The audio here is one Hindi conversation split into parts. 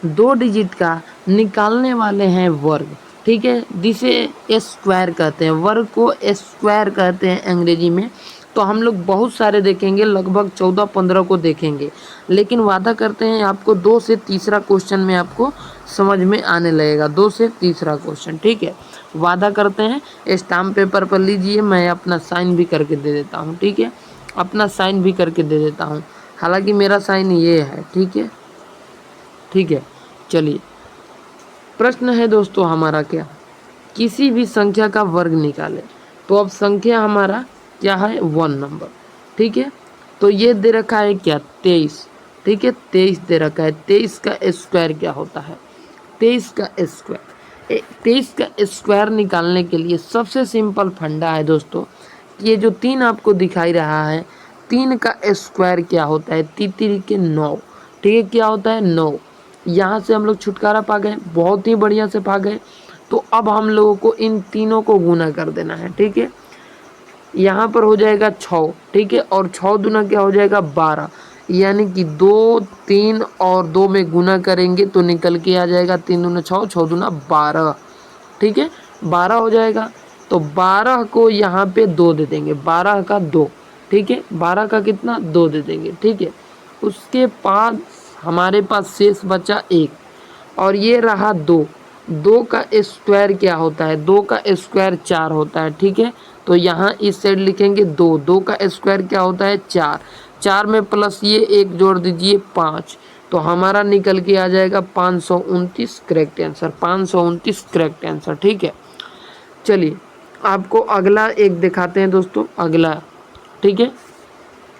2 डिजिट का निकालने वाले हैं वर्ग, ठीक है, जिसे स्क्वायर कहते हैं, वर्ग को स्क्वायर कहते हैं अंग्रेजी में। तो हम लोग बहुत सारे देखेंगे, लगभग 14-15 को देखेंगे, लेकिन वादा करते हैं आपको 2 से तीसरा क्वेश्चन में आपको समझ में आने लगेगा, 2 से तीसरा क्वेश्चन, ठीक है, वादा करते हैं। स्टाम्प पेपर पर लीजिए, मैं अपना साइन भी करके दे देता हूँ, ठीक है, अपना साइन भी करके दे देता हूँ, हालांकि मेरा साइन ये है, ठीक है, ठीक है। चलिए, प्रश्न है दोस्तों हमारा क्या, किसी भी संख्या का वर्ग निकालें। तो अब संख्या हमारा क्या है, 1 नंबर, ठीक है। तो ये दे रखा है क्या, 23, ठीक है, 23 दे रखा है। 23 का स्क्वायर क्या होता है, 23 का स्क्वायर, 23 का स्क्वायर निकालने के लिए सबसे सिंपल फंडा है दोस्तों, ये जो 3 आपको दिखाई रहा है, 3 का स्क्वायर क्या होता है, 3 के 9, ठीक है, क्या होता है 9। यहाँ से हम लोग छुटकारा पा गए, बहुत ही बढ़िया से पा गए। तो अब हम लोगों को इन तीनों को गुना कर देना है, ठीक है, यहाँ पर हो जाएगा 6, ठीक है, और 6 दूना क्या हो जाएगा 12, यानी कि 2, 3 और 2 में गुना करेंगे तो निकल के आ जाएगा 3 दूना 6, 6 दूना 12, ठीक है, 12 हो जाएगा। तो 12 को यहाँ पे 2 दे देंगे, 12 का 2, ठीक है, 12 का कितना 2 दे देंगे, ठीक है। उसके बाद हमारे पास शेष बचा 1, और ये रहा 2, 2 का स्क्वायर क्या होता है, 2 का स्क्वायर 4 होता है, ठीक है। तो यहाँ इस साइड लिखेंगे 2, 2 का स्क्वायर क्या होता है 4, 4 में प्लस ये 1 जोड़ दीजिए 5, तो हमारा निकल के आ जाएगा 529 करेक्ट आंसर, 529 करेक्ट आंसर, ठीक है। चलिए, आपको अगला एक दिखाते हैं दोस्तों, अगला, ठीक है,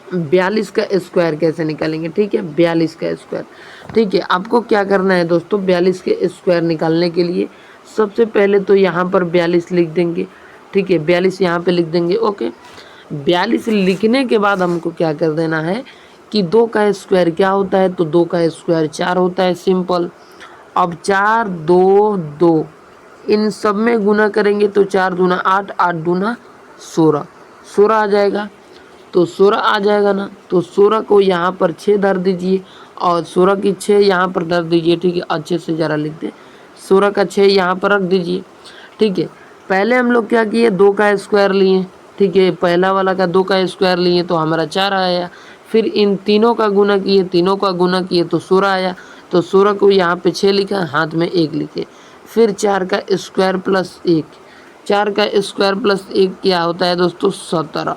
42 का स्क्वायर कैसे निकालेंगे, ठीक है, 42 का स्क्वायर, ठीक है। आपको क्या करना है दोस्तों, 42 के स्क्वायर निकालने के लिए सबसे पहले तो यहाँ पर 42 लिख देंगे, ठीक है, 42 यहाँ पे लिख देंगे, ओके। 42 लिखने के बाद हमको क्या कर देना है कि 2 का स्क्वायर क्या होता है, तो 2 का स्क्वायर 4 होता है, सिंपल। अब 4, 2, 2 इन सब में गुना करेंगे तो 4 दूना 8, 8 दूना 16, 16 आ जाएगा। तो 16 आ जाएगा ना, तो 16 को यहाँ पर 6 धर दीजिए, और 16 की 6 यहाँ पर धर दीजिए, ठीक है, अच्छे से ज़रा लिख दें, 16 का 6 यहाँ पर रख दीजिए, ठीक है। पहले हम लोग क्या किए, 2 का स्क्वायर लिए, ठीक है, पहला वाला का 2 का स्क्वायर लिए तो हमारा 4 आया, फिर इन तीनों का गुना किए, तीनों का गुना किए तो 16 आया, तो 16 को यहाँ पे 6 लिखा, हाथ में 1 लिखे, फिर 4 का स्क्वायर प्लस 1, 4 का स्क्वायर प्लस 1 क्या होता है दोस्तों 17,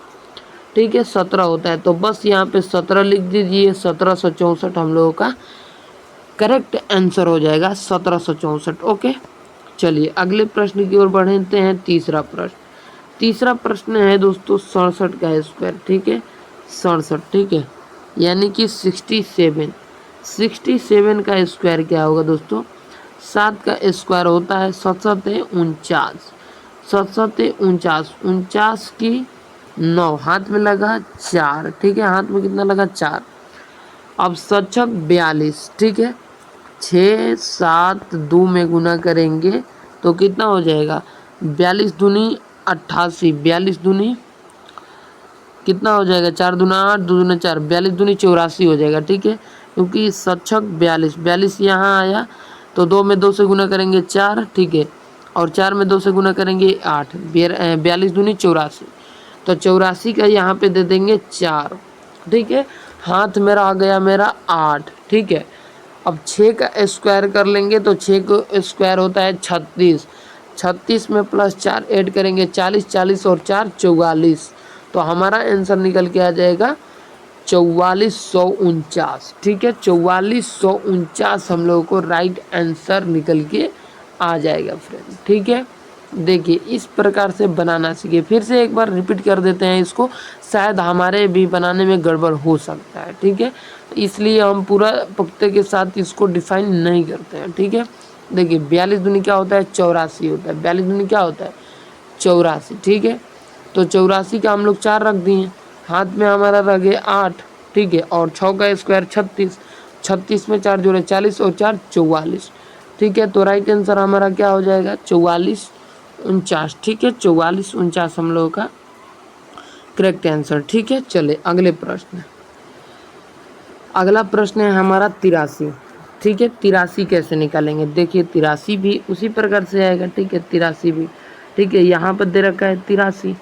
ठीक है, 17 होता है। तो बस यहाँ पे 17 लिख दीजिए, 1764 हम लोगों का करेक्ट आंसर हो जाएगा, 1764, ओके। चलिए अगले प्रश्न की ओर बढ़ते हैं, तीसरा प्रश्न, तीसरा प्रश्न है दोस्तों 67 का स्क्वायर, ठीक है, 67, ठीक है, यानी कि 67, 67 का स्क्वायर क्या होगा दोस्तों, 7 का स्क्वायर होता है 7 49, 7 49, 49 की 9, हाथ में लगा 4, ठीक है, हाथ में कितना लगा 4। अब 7 42, ठीक है, 6 7 2 में गुना करेंगे तो कितना हो जाएगा, 42 दूनी 88, 42 दूनी कितना हो जाएगा, 4 दूना 8, 2 दूना 4, 42 दूनी 84 हो जाएगा, ठीक है, क्योंकि 7 42, 42 यहाँ आया तो 2 में 2 से गुना करेंगे 4, ठीक है, और 4 में 2 से गुना करेंगे 8, 42 दूनी 84, तो 84 का यहाँ पे दे देंगे 4, ठीक है, हाथ मेरा आ गया मेरा 8, ठीक है। अब 6 का स्क्वायर कर लेंगे तो 6 का स्क्वायर होता है 36, 36 में प्लस 4 ऐड करेंगे 40, 40 और 4 44, तो हमारा आंसर निकल के आ जाएगा 4449, ठीक है, 4449 हम लोगों को राइट आंसर निकल के आ जाएगा फ्रेंड, ठीक है। देखिए इस प्रकार से बनाना सीखिए, फिर से एक बार रिपीट कर देते हैं इसको, शायद हमारे भी बनाने में गड़बड़ हो सकता है, ठीक है, इसलिए हम पूरा पुख्ते के साथ इसको डिफाइन नहीं करते हैं, ठीक है। देखिए 42 दूनी क्या होता है 84 होता है, 42 दूनी क्या होता है 84, ठीक है, तो 84 का हम लोग 4 रख दिए, हाथ में हमारा रह गए 8, ठीक है, और 6 का स्क्वायर 36, 36 में 4 जोड़े 40 और 4 44, ठीक है, तो राइट आंसर हमारा क्या हो जाएगा 4449, ठीक है, 4449 हम लोगों का करेक्ट आंसर, ठीक है। चले अगले प्रश्न, अगला प्रश्न है हमारा 83, ठीक है। 83 कैसे निकालेंगे, देखिए 83 भी उसी प्रकार से आएगा, ठीक है। 83 भी, ठीक है। यहाँ पर दे रखा है 83,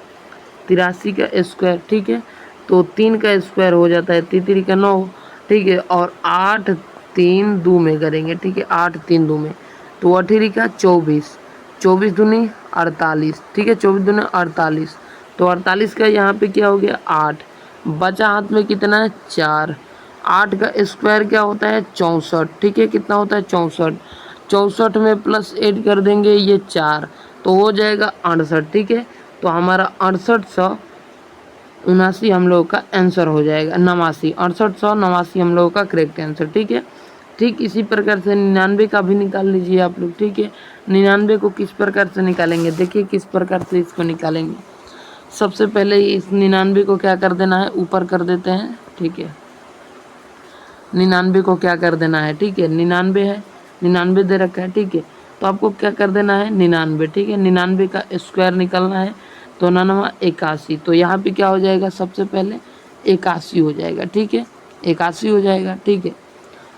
83 का स्क्वायर, ठीक है। तो 3 का स्क्वायर हो जाता है 3 का 9, ठीक है। और 8 3 2 में करेंगे, ठीक है। 8 3 2 में, तो 18 का 24, 24 दूनी 48, ठीक है। 24 दूनी 48, तो 48 का यहाँ पे क्या हो गया 8, बचा हाथ में कितना है 4, 8 का स्क्वायर क्या होता है 64, ठीक है। कितना होता है 64, 64 में प्लस 8 कर देंगे ये 4, तो हो जाएगा 68, ठीक है। तो हमारा 6879 हम लोगों का आंसर हो जाएगा, 89, 6889 हम लोगों का करेक्ट आंसर, ठीक है। ठीक इसी प्रकार से 99 का भी निकाल लीजिए आप लोग, ठीक है। 99 को किस प्रकार से निकालेंगे, देखिए किस प्रकार से इसको निकालेंगे। सबसे पहले इस 99 को क्या कर देना है, ऊपर कर देते हैं, ठीक है। 99 को क्या कर देना है, ठीक है। 99 है, 99 दे रखा है, ठीक है। तो आपको क्या कर देना है 99, ठीक है। 99 का स्क्वायर निकलना है, तो 99 81, तो यहाँ पे क्या हो जाएगा, सबसे पहले 81 हो जाएगा, ठीक है। 81 हो जाएगा, ठीक है।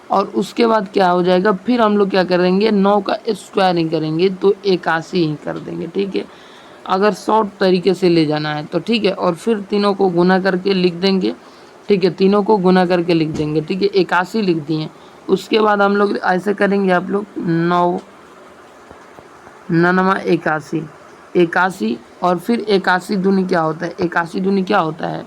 और उसके बाद क्या हो जाएगा, फिर हम लोग क्या करेंगे 9 का स्क्वायर नहीं करेंगे, तो 81 ही कर देंगे, ठीक है। अगर शॉर्ट तरीके से ले जाना है तो, ठीक है। और फिर तीनों को गुना करके लिख देंगे, ठीक है। तीनों को गुना करके लिख देंगे, ठीक है। 81 लिख दिए। उसके बाद हम लोग ऐसे करेंगे, आप लोग 9 99 81, 81 और फिर 81 दूनी क्या होता है, 81 दूनी क्या होता है,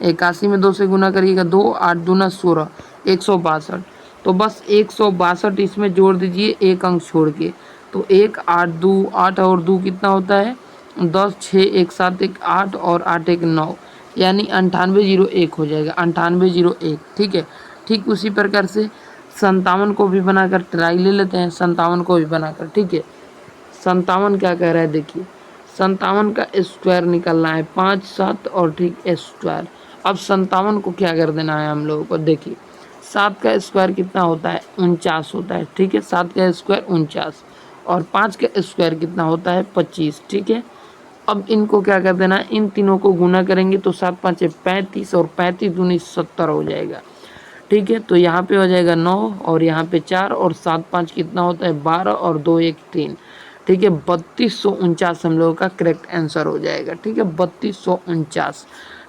81 में 2 से गुना करिएगा 2, 8 दूना 16, 162, तो बस 162 इसमें जोड़ दीजिए एक अंक छोड़ के, तो 1 8 2 8 और 2 कितना होता है 10, 6 1 7 1 8 और 8 1 9, यानी 9801 हो जाएगा, 9801, ठीक है। ठीक उसी प्रकार से 57 को भी बनाकर ट्राई ले लेते हैं, 57 को भी बनाकर, ठीक है। 57 क्या कह रहा है, देखिए 57 का स्क्वायर निकलना है 5 7 और ठीक स्क्वायर। अब 57 को क्या कर देना है हम लोगों को, देखिए 7 का स्क्वायर कितना होता है 49 होता है, ठीक है। 7 का स्क्वायर 49 और 5 का स्क्वायर कितना होता है 25, ठीक है। अब इनको क्या कर देना है, इन तीनों को गुना करेंगे तो 7 5 35 और 35 दूनी 70 हो जाएगा, ठीक है। तो यहाँ पे हो जाएगा 9 और यहाँ पे 4 और 7 5 कितना होता है 12 और 2 1 3, ठीक है। 3249 हम लोगों का करेक्ट आंसर हो जाएगा, ठीक है। 3249,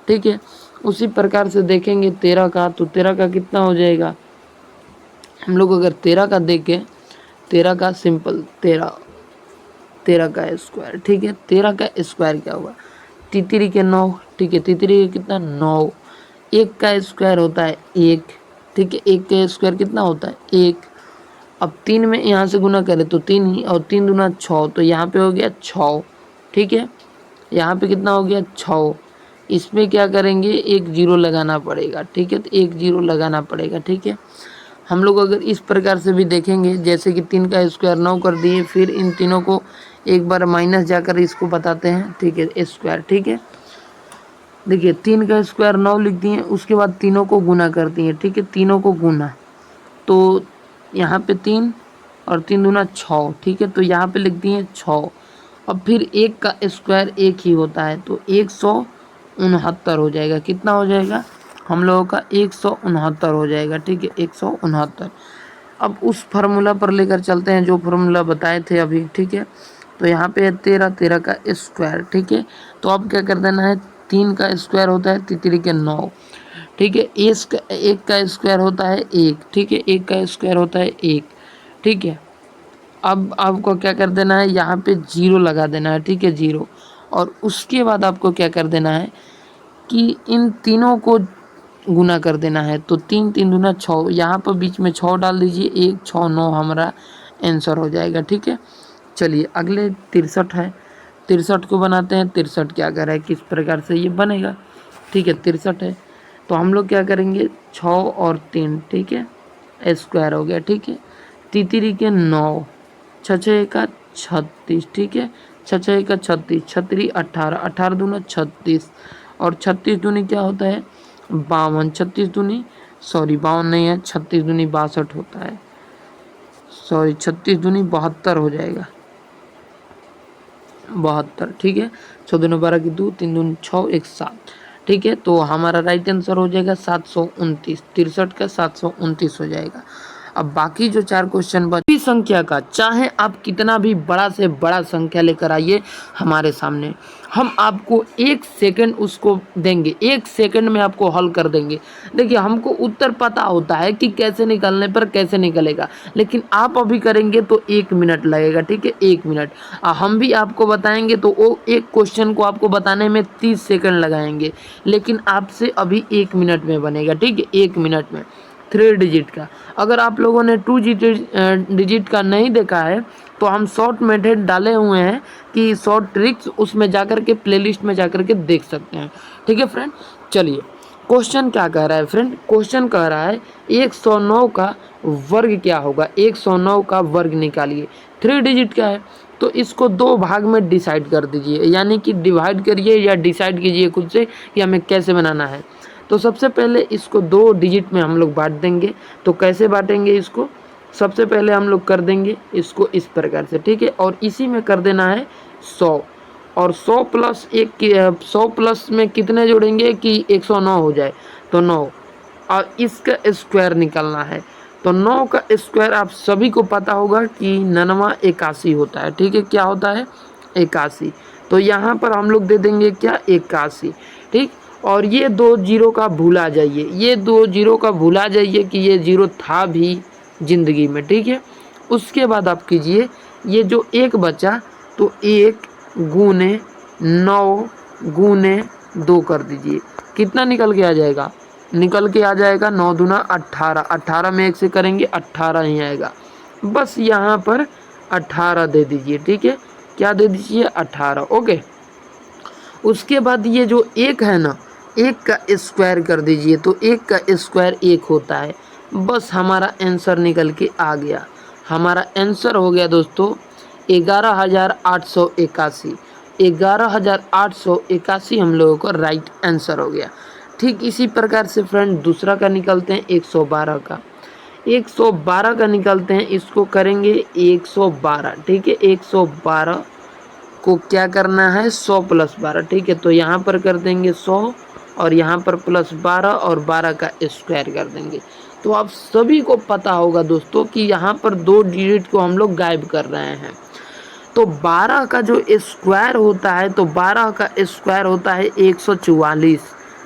ठीक है। उसी प्रकार से देखेंगे 13 का, तो 13 का कितना हो जाएगा, हम लोग अगर 13 का देखें, 13 का सिंपल 13 का स्क्वायर, ठीक है। 13 का स्क्वायर क्या होगा, तितरी के 9, ठीक है। तितरी के कितना 9, 1 का स्क्वायर होता है 1, ठीक है। 1 का स्क्वायर कितना होता है 1। अब 3 में यहाँ से गुना करें तो 3 ही, और 3 दूना 6, तो यहाँ पे हो गया 6, ठीक है। यहाँ पे कितना हो गया 6, इसमें क्या करेंगे एक जीरो लगाना पड़ेगा, ठीक है। तो एक जीरो लगाना पड़ेगा, ठीक है। हम लोग अगर इस प्रकार से भी देखेंगे, जैसे कि 3 का स्क्वायर 9 कर दिए, फिर इन तीनों को एक बार माइनस जाकर इसको बताते हैं, ठीक है, स्क्वायर, ठीक है। देखिए 3 का स्क्वायर 9 लिख दिए, उसके बाद तीनों को गुना कर दिए, ठीक है। तीनों को गुना, तो यहाँ पे 3 और 3 दूना 6, ठीक है। तो यहाँ पे लिख दिए 6। अब फिर 1 का स्क्वायर 1 ही होता है, तो 169 हो जाएगा, कितना हो जाएगा हम लोगों का 169 हो जाएगा, ठीक है। 169। अब उस फार्मूला पर लेकर चलते हैं जो फार्मूला बताए थे अभी, ठीक है। तो यहाँ पे है 13, 13 का स्क्वायर, ठीक है। तो अब क्या कर देना है, 3 का स्क्वायर होता है तितरी के 9, ठीक है। 1 का स्क्वायर होता है 1, ठीक है। 1 का स्क्वायर होता है 1, ठीक है। अब आपको क्या कर देना है, यहाँ पे जीरो लगा देना है, ठीक है, जीरो। और उसके बाद आपको क्या कर देना है कि इन तीनों को गुना कर देना है, तो 3 3 दूना 6, यहाँ पर बीच में 6 डाल दीजिए, 1 6 9 हमारा आंसर हो जाएगा, ठीक है। चलिए अगले 63 है, 63 को बनाते हैं। 63 क्या कर रहा है, किस प्रकार से ये बनेगा, ठीक है। 63 है, तो हम लोग क्या करेंगे 6 और 3, ठीक है, स्क्वायर हो गया, ठीक है। तितरी के 9, 6 6 का 36, ठीक है। 6 6 का 36, छतरी 18, 18 दूना 36 और 36 दूनी क्या होता है 52, 36 दूनी सॉरी 52 नहीं है, 36 दूनी 62 होता है, सॉरी 36 दूनी 72 हो जाएगा, 72, ठीक है। 6 दूनी 12 की 2, 3 दूनी 6 1 7, ठीक है। तो हमारा राइट आंसर हो जाएगा 729, 63 का 729 हो जाएगा। अब बाकी जो 4 क्वेश्चन बची संख्या का, चाहे आप कितना भी बड़ा से बड़ा संख्या लेकर आइए हमारे सामने, हम आपको 1 सेकंड उसको देंगे, 1 सेकंड में आपको हल कर देंगे। देखिए हमको उत्तर पता होता है कि कैसे निकलने पर कैसे निकलेगा, लेकिन आप अभी करेंगे तो 1 मिनट लगेगा, ठीक है, 1 मिनट। हम भी आपको बताएंगे तो वो एक क्वेश्चन को आपको बताने में 30 सेकंड लगाएंगे, लेकिन आपसे अभी 1 मिनट में बनेगा, ठीक है, 1 मिनट में 3 डिजिट का। अगर आप लोगों ने 2 डिजिट का नहीं देखा है तो हम शॉर्ट मेथड डाले हुए हैं कि शॉर्ट ट्रिक्स, उसमें जाकर के प्लेलिस्ट में जाकर के देख सकते हैं, ठीक है फ्रेंड। चलिए क्वेश्चन क्या कह रहा है फ्रेंड, क्वेश्चन कह रहा है 109 का वर्ग क्या होगा, 109 का वर्ग निकालिए। 3 डिजिट का है तो इसको 2 भाग में डिसाइड कर दीजिए, यानी कि डिवाइड करिए या डिसाइड कीजिए खुद से कि हमें कैसे बनाना है। तो सबसे पहले इसको 2 डिजिट में हम लोग बांट देंगे। तो कैसे बांटेंगे इसको, सबसे पहले हम लोग कर देंगे इसको इस प्रकार से, ठीक है, और इसी में कर देना है 100, और 100 प्लस 1 100 प्लस में कितने जोड़ेंगे कि 109 हो जाए, तो 9, और इसका स्क्वायर निकालना है। तो 9 का स्क्वायर आप सभी को पता होगा कि 9 81 होता है, ठीक है, क्या होता है 81। तो यहाँ पर हम लोग दे देंगे क्या 81, ठीक। और ये 2 जीरो का भूला जाइए, ये 2 जीरो का भूला जाइए कि ये जीरो था भी ज़िंदगी में, ठीक है। उसके बाद आप कीजिए ये जो 1 बचा तो 1 गुने 9 गुने 2 कर दीजिए, कितना निकल के आ जाएगा, निकल के आ जाएगा 9 दूना 18, 18 में 1 से करेंगे 18 ही आएगा। बस यहाँ पर 18 दे दीजिए, ठीक है, क्या दे दीजिए 18, ओके। उसके बाद ये जो 1 है ना, 1 का स्क्वायर कर दीजिए, तो 1 का स्क्वायर 1 होता है। बस हमारा आंसर निकल के आ गया, हमारा आंसर हो गया दोस्तों 11,881, 11,881 हम लोगों को राइट आंसर हो गया। ठीक इसी प्रकार से फ्रेंड दूसरा का निकलते हैं 112 का, 112 का निकलते हैं, इसको करेंगे 112, ठीक है, 112 को क्या करना है 100 प्लस 12, ठीक है, तो यहाँ पर कर देंगे 100 और यहाँ पर प्लस 12 और 12 का स्क्वायर कर देंगे। तो आप सभी को पता होगा दोस्तों कि यहाँ पर 2 डिजिट को हम लोग गायब कर रहे हैं। तो 12 का जो स्क्वायर होता है, तो 12 का स्क्वायर होता है 144,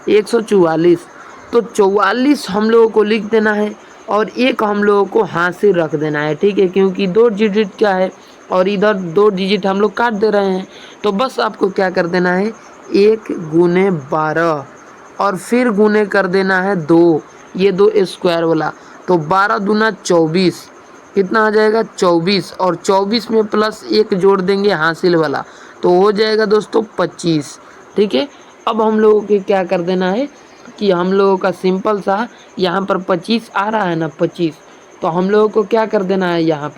144। तो 44 हम लोगों को लिख देना है और 1 हम लोगों को हासिल रख देना है, ठीक है, क्योंकि 2 डिजिट क्या है और इधर 2 डिजिट हम लोग काट दे रहे हैं। तो बस आपको क्या कर देना है 1 गुने 12 और फिर गुने कर देना है 2, ये 2 स्क्वायर वाला, तो 12 दूना 24, कितना आ जाएगा 24, और 24 में प्लस 1 जोड़ देंगे हासिल वाला, तो हो जाएगा दोस्तों 25, ठीक है। अब हम लोगों को क्या कर देना है कि हम लोगों का सिंपल सा यहाँ पर 25 आ रहा है ना 25, तो हम लोगों को क्या कर देना है यहाँ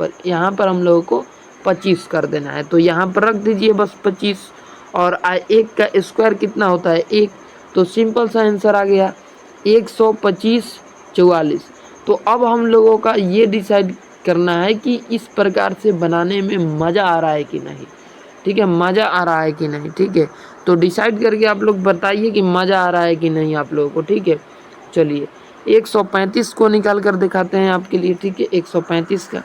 पर हम लोगों को 25 कर देना है। तो यहाँ पर रख दीजिए बस 25, और 1 का स्क्वायर कितना होता है 1, तो सिंपल सा आंसर आ गया 125 44। तो अब हम लोगों का ये डिसाइड करना है कि इस प्रकार से बनाने में मज़ा आ रहा है कि नहीं, ठीक है, मज़ा आ रहा है कि नहीं, ठीक है। तो डिसाइड करके आप लोग बताइए कि मज़ा आ रहा है कि नहीं आप लोगों को, ठीक है। चलिए 135 को निकाल कर दिखाते हैं आपके लिए, ठीक है, 135 का,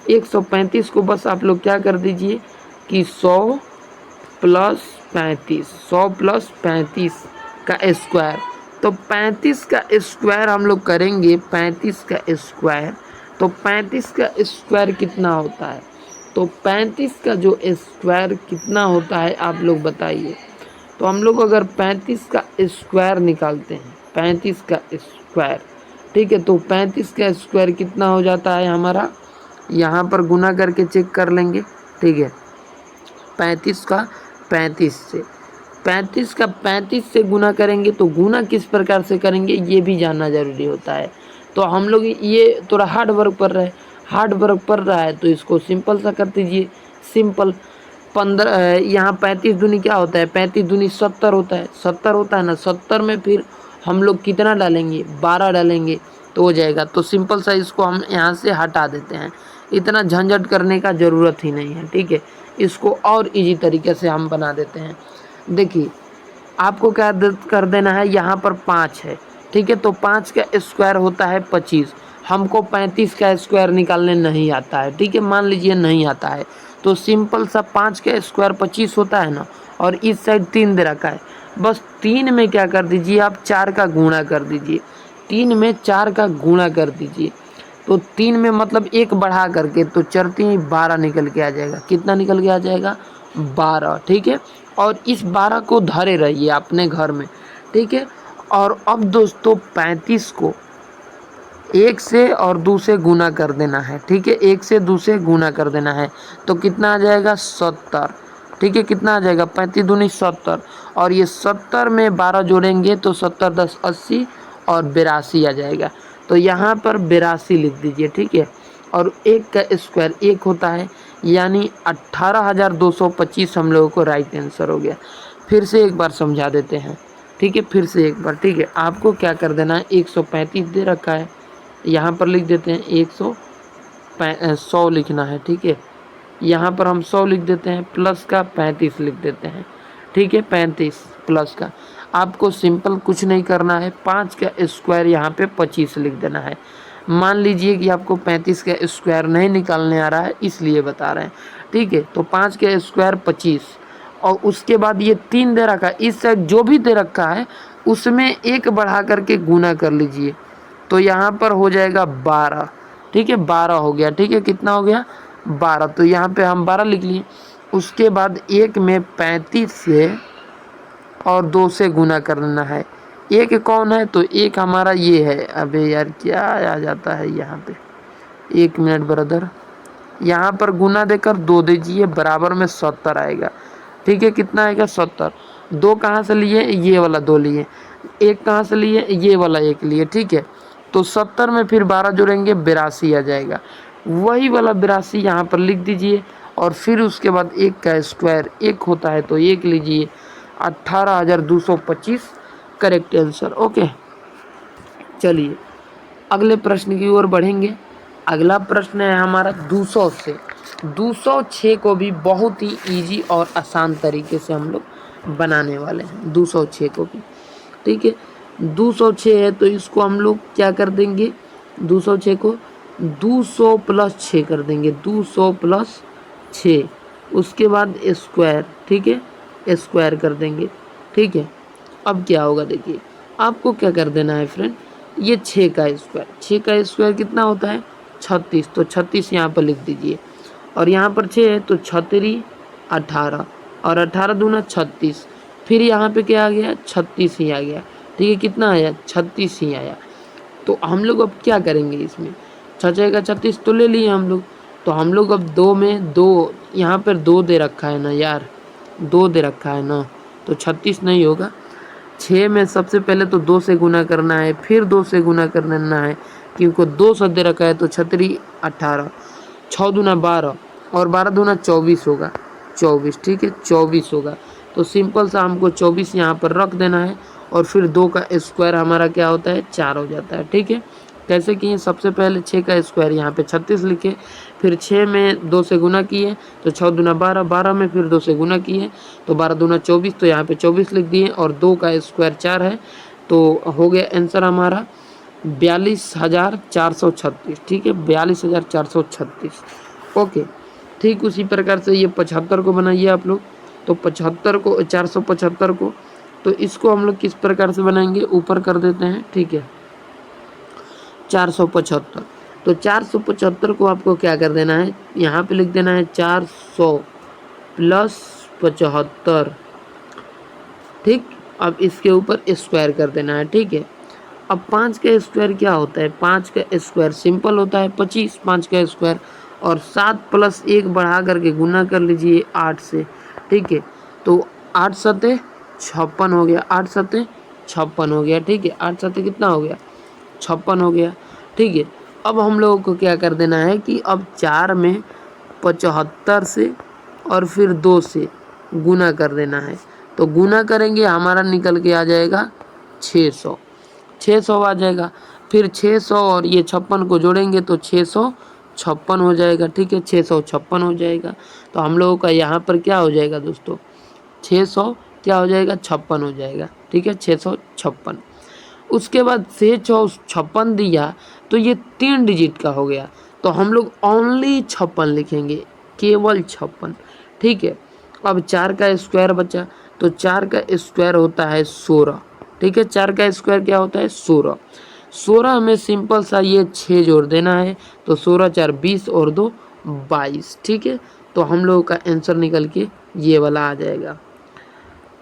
135 को बस आप लोग क्या कर दीजिए कि 100 प्लस 35, 100 प्लस 35 का स्क्वायर, तो 35 का स्क्वायर हम लोग करेंगे, 35 का स्क्वायर, तो 35 का स्क्वायर कितना होता है, तो 35 का जो स्क्वायर कितना होता है आप लोग बताइए। तो हम लोग अगर 35 का स्क्वायर निकालते हैं, 35 का स्क्वायर, ठीक है, तो 35 का स्क्वायर कितना हो जाता है हमारा, यहाँ पर गुना करके चेक कर लेंगे, ठीक है, 35 का 35 से, 35 का 35 से गुना करेंगे, तो गुना किस प्रकार से करेंगे ये भी जानना ज़रूरी होता है। तो हम लोग ये थोड़ा हार्ड वर्क पड़ रहा है, हार्ड वर्क पड़ रहा है, तो इसको सिंपल सा कर दीजिए, सिंपल 15, यहाँ 35 दूनी क्या होता है, 35 दूनी 70 होता है, 70 होता है ना, 70 में फिर हम लोग कितना डालेंगे 12 डालेंगे तो हो जाएगा। तो सिंपल सा इसको हम यहाँ से हटा देते हैं, इतना झंझट करने का ज़रूरत ही नहीं है, ठीक है। इसको और इजी तरीके से हम बना देते हैं। देखिए आपको क्या कर देना है, यहाँ पर 5 है, ठीक है, तो 5 का स्क्वायर होता है 25, हमको 35 का स्क्वायर निकालने नहीं आता है, ठीक है, मान लीजिए नहीं आता है, तो सिंपल सा 5 का स्क्वायर 25 होता है ना, और इस साइड 3 दे रखा है, बस 3 में क्या कर दीजिए आप 4 का गुणा कर दीजिए, 3 में 4 का गुणा कर दीजिए, तो 3 में मतलब एक बढ़ा करके तो 4×3 = 12 निकल के आ जाएगा। कितना निकल के आ जाएगा? 12, ठीक है। और इस 12 को धरे रहिए अपने घर में, ठीक है। और अब दोस्तों 35 को 1 से और 2 से गुना कर देना है, ठीक है, 1 से 2 से गुना कर देना है, तो कितना आ जाएगा? 70, ठीक है। कितना आ जाएगा? 35 दूनी 70, और ये 70 में 12 जोड़ेंगे तो 70 10 80 और 82 आ जाएगा। तो यहाँ पर 82 लिख दीजिए, ठीक है। और 1 का स्क्वायर 1 होता है, यानी 18,225 हम लोगों को राइट आंसर हो गया। फिर से एक बार समझा देते हैं, ठीक है, फिर से एक बार, ठीक है। आपको क्या कर देना है, 135 दे रखा है, यहाँ पर लिख देते हैं 100 लिखना है, ठीक है। यहाँ पर हम 100 लिख देते हैं, प्लस का 35 लिख देते हैं, ठीक है, 35 प्लस का। आपको सिंपल कुछ नहीं करना है, 5 का स्क्वायर यहाँ पे 25 लिख देना है। मान लीजिए कि आपको 35 का स्क्वायर नहीं निकालने आ रहा है, इसलिए बता रहे हैं, ठीक है। तो 5 का स्क्वायर 25, और उसके बाद ये 3 दे रखा है, इस साइड जो भी दे रखा है उसमें 1 बढ़ा करके गुना कर लीजिए, तो यहाँ पर हो जाएगा 12, ठीक है, 12 हो गया, ठीक है। कितना हो गया? 12, तो यहाँ पे हम 12 लिख लिए। उसके बाद 1 में 35 से और 2 से गुना करना है। 1 कौन है? तो 1 हमारा ये है। अबे यार क्या आ जाता है यहाँ पे, 1 मिनट ब्रदर, यहाँ पर गुना देकर 2 दीजिए, बराबर में 70 आएगा, ठीक है। कितना आएगा? 70। 2 कहाँ से लिए? ये वाला 2 लिए। 1 कहाँ से लिए? ये वाला 1 लिए, ठीक है। तो 70 में फिर 12 जोड़ेंगे, 82 आ जाएगा। वही वाला 82 यहाँ पर लिख दीजिए, और फिर उसके बाद 1 का स्क्वायर 1 होता है, तो 1 लीजिए, 18,225 करेक्ट आंसर। ओके, चलिए अगले प्रश्न की ओर बढ़ेंगे। अगला प्रश्न है हमारा 200 से। 206 को भी बहुत ही इजी और आसान तरीके से हम लोग बनाने वाले हैं, 206 को भी, ठीक है। 206 है तो इसको हम लोग क्या कर देंगे, 206 को 200 + 6 कर देंगे, 200 + 6, उसके बाद स्क्वायर, ठीक है, स्क्वायर कर देंगे, ठीक है। अब क्या होगा देखिए, आपको क्या कर देना है फ्रेंड, ये 6 का स्क्वायर, 6 का स्क्वायर कितना होता है? 36, तो 36 यहाँ पर लिख दीजिए, और यहाँ पर 6 है तो 6×3 = 18, और 18 दूना 36, फिर यहाँ पे क्या आ गया? 36 ही आ गया, ठीक है। कितना आया? 36 ही आया। तो हम लोग अब क्या करेंगे इसमें, 6 का 36 तो ले लिए हम लोग, तो हम लोग अब 2 में 2, यहाँ पर 2 दे रखा है ना यार, 2 दे रखा है ना, तो 36 नहीं होगा। 6 में सबसे पहले तो 2 से गुना करना है, फिर 2 से गुना कर देना है, क्योंकि 2 सद दे रखा है, तो 6×3 = 18, 6 दूना 12, और 12 दूना 24 होगा, 24, ठीक है, 24 होगा। तो सिंपल सा हमको 24 यहाँ पर रख देना है, और फिर 2 का स्क्वायर हमारा क्या होता है? 4 हो जाता है, ठीक है। कैसे किए? सबसे पहले 6 का स्क्वायर यहाँ पे 36 लिखे, फिर 6 में 2 से गुना किए तो 6 दूना 12, 12 में फिर 2 से गुना किए तो 12 दूना 24, तो यहाँ पे 24 लिख दिए, और 2 का स्क्वायर 4 है, तो हो गया आंसर हमारा 42,436, ठीक है, 42,436। ओके, ठीक उसी प्रकार से ये 75 को बनाइए आप लोग, तो 75 को 475 को, तो इसको हम लोग किस प्रकार से बनाएंगे, ऊपर कर देते हैं, ठीक है, 475। तो 475 को आपको क्या कर देना है, यहाँ पे लिख देना है 400 + 75, ठीक। अब इसके ऊपर स्क्वायर कर देना है, ठीक है। अब 5 का स्क्वायर क्या होता है, 5 का स्क्वायर सिंपल होता है 25, 5 का स्क्वायर, और 7 + 1 बढ़ा करके गुना कर लीजिए 8 से, ठीक है। तो 8 सते 56 हो गया, 8 सते 56 हो गया, ठीक है, 8 सते कितना हो गया? 56 हो गया, ठीक है। अब हम लोगों को क्या कर देना है कि अब 4 में 75 से और फिर 2 से गुना कर देना है, तो गुना करेंगे हमारा निकल के आ जाएगा 600, 600 आ जाएगा। फिर 600 और ये 56 को जोड़ेंगे तो 656 हो जाएगा, ठीक है, 656 हो जाएगा। तो हम लोगों का यहाँ पर क्या हो जाएगा दोस्तों, 600 क्या हो जाएगा? 56 हो जाएगा, ठीक है, 656। उसके बाद 656 दिया तो ये 3 डिजिट का हो गया, तो हम लोग ओनली 56 लिखेंगे, केवल 56। ठीक है, अब 4 का स्क्वायर बचा, तो 4 का स्क्वायर होता है 16। ठीक है, 4 का स्क्वायर क्या होता है 16। 16 में सिंपल सा ये 6 जोड़ देना है, तो 16 4 20 और 2 22। ठीक है, तो हम लोगों का आंसर निकल के ये वाला आ जाएगा।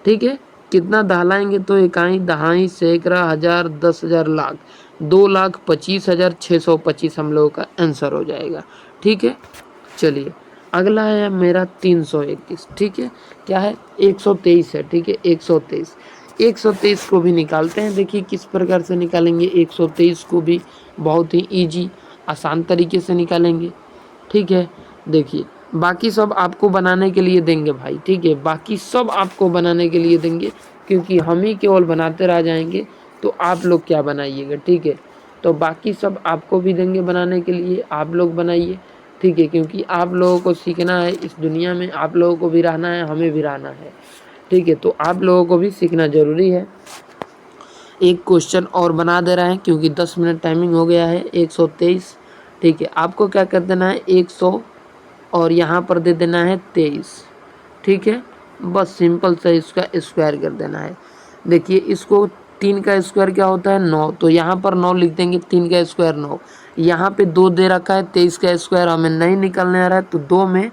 ठीक है, कितना दहलाएंगे तो इकाई, दहाई, सैकड़ा, हजार, 10,000, लाख, 2,25,625 हम लोगों का आंसर हो जाएगा। ठीक है, चलिए अगला है मेरा 321। ठीक है, क्या है 123 है। ठीक है, 123, 123 को भी निकालते हैं। देखिए किस प्रकार से निकालेंगे 123 को भी, बहुत ही इजी आसान तरीके से निकालेंगे। ठीक है, देखिए बाकी सब आपको बनाने के लिए देंगे भाई। ठीक है, बाकी सब आपको बनाने के लिए देंगे, क्योंकि हम ही केवल बनाते रह जाएंगे तो आप लोग क्या बनाइएगा। ठीक है, तो बाकी सब आपको भी देंगे बनाने के लिए, आप लोग बनाइए। ठीक है, क्योंकि आप लोगों को सीखना है इस दुनिया में, आप लोगों को भी रहना है, हमें भी रहना है। ठीक है, तो आप लोगों को भी सीखना ज़रूरी है। एक क्वेश्चन और बना दे रहे हैं क्योंकि 10 मिनट टाइमिंग हो गया है। 123। ठीक है, आपको क्या कर देना है 100 और यहाँ पर दे देना है 23। ठीक है, बस सिंपल से इसका स्क्वायर कर देना है। देखिए इसको 3 का स्क्वायर क्या होता है 9, तो यहाँ पर 9 लिख देंगे, 3 का स्क्वायर 9। यहाँ पे 2 दे रखा है, 23 का स्क्वायर हमें नहीं निकलने आ रहा है, तो 2 में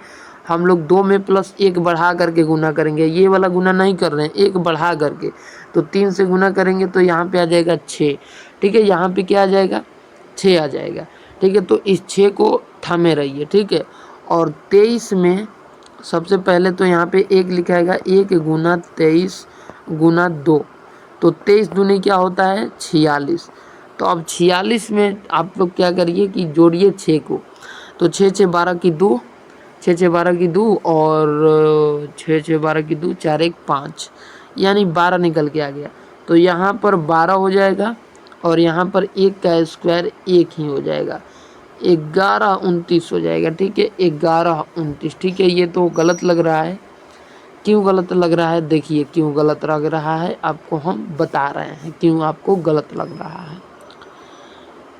हम लोग 2 में प्लस 1 बढ़ा करके गुना करेंगे। ये वाला गुना नहीं कर रहे हैं, 1 बढ़ा करके, तो 3 से गुना करेंगे तो यहाँ पे आ जाएगा 6। ठीक है, यहाँ पे क्या आ जाएगा 6 आ जाएगा। ठीक है, तो इस 6 को थामे रहिए। ठीक है, और 23 में सबसे पहले तो यहाँ पे 1 लिखाएगा, 1 गुना 23 गुना 2, तो 23 दूनी क्या होता है 46। तो अब 46 में आप लोग क्या करिए कि जोड़िए 6 को, तो 6 6 12 की 2, 6 6 12 की 2 और 6 6 12 की 2, 4 1 5, यानी 12 निकल के आ गया। तो यहाँ पर 12 हो जाएगा और यहाँ पर 1 का स्क्वायर 1 ही हो जाएगा, 11 29 हो जाएगा। ठीक है, 11 29। ठीक है, ये तो गलत लग रहा है, क्यों गलत लग रहा है, देखिए क्यों गलत लग रहा है, आपको हम बता रहे हैं क्यों आपको गलत लग रहा है।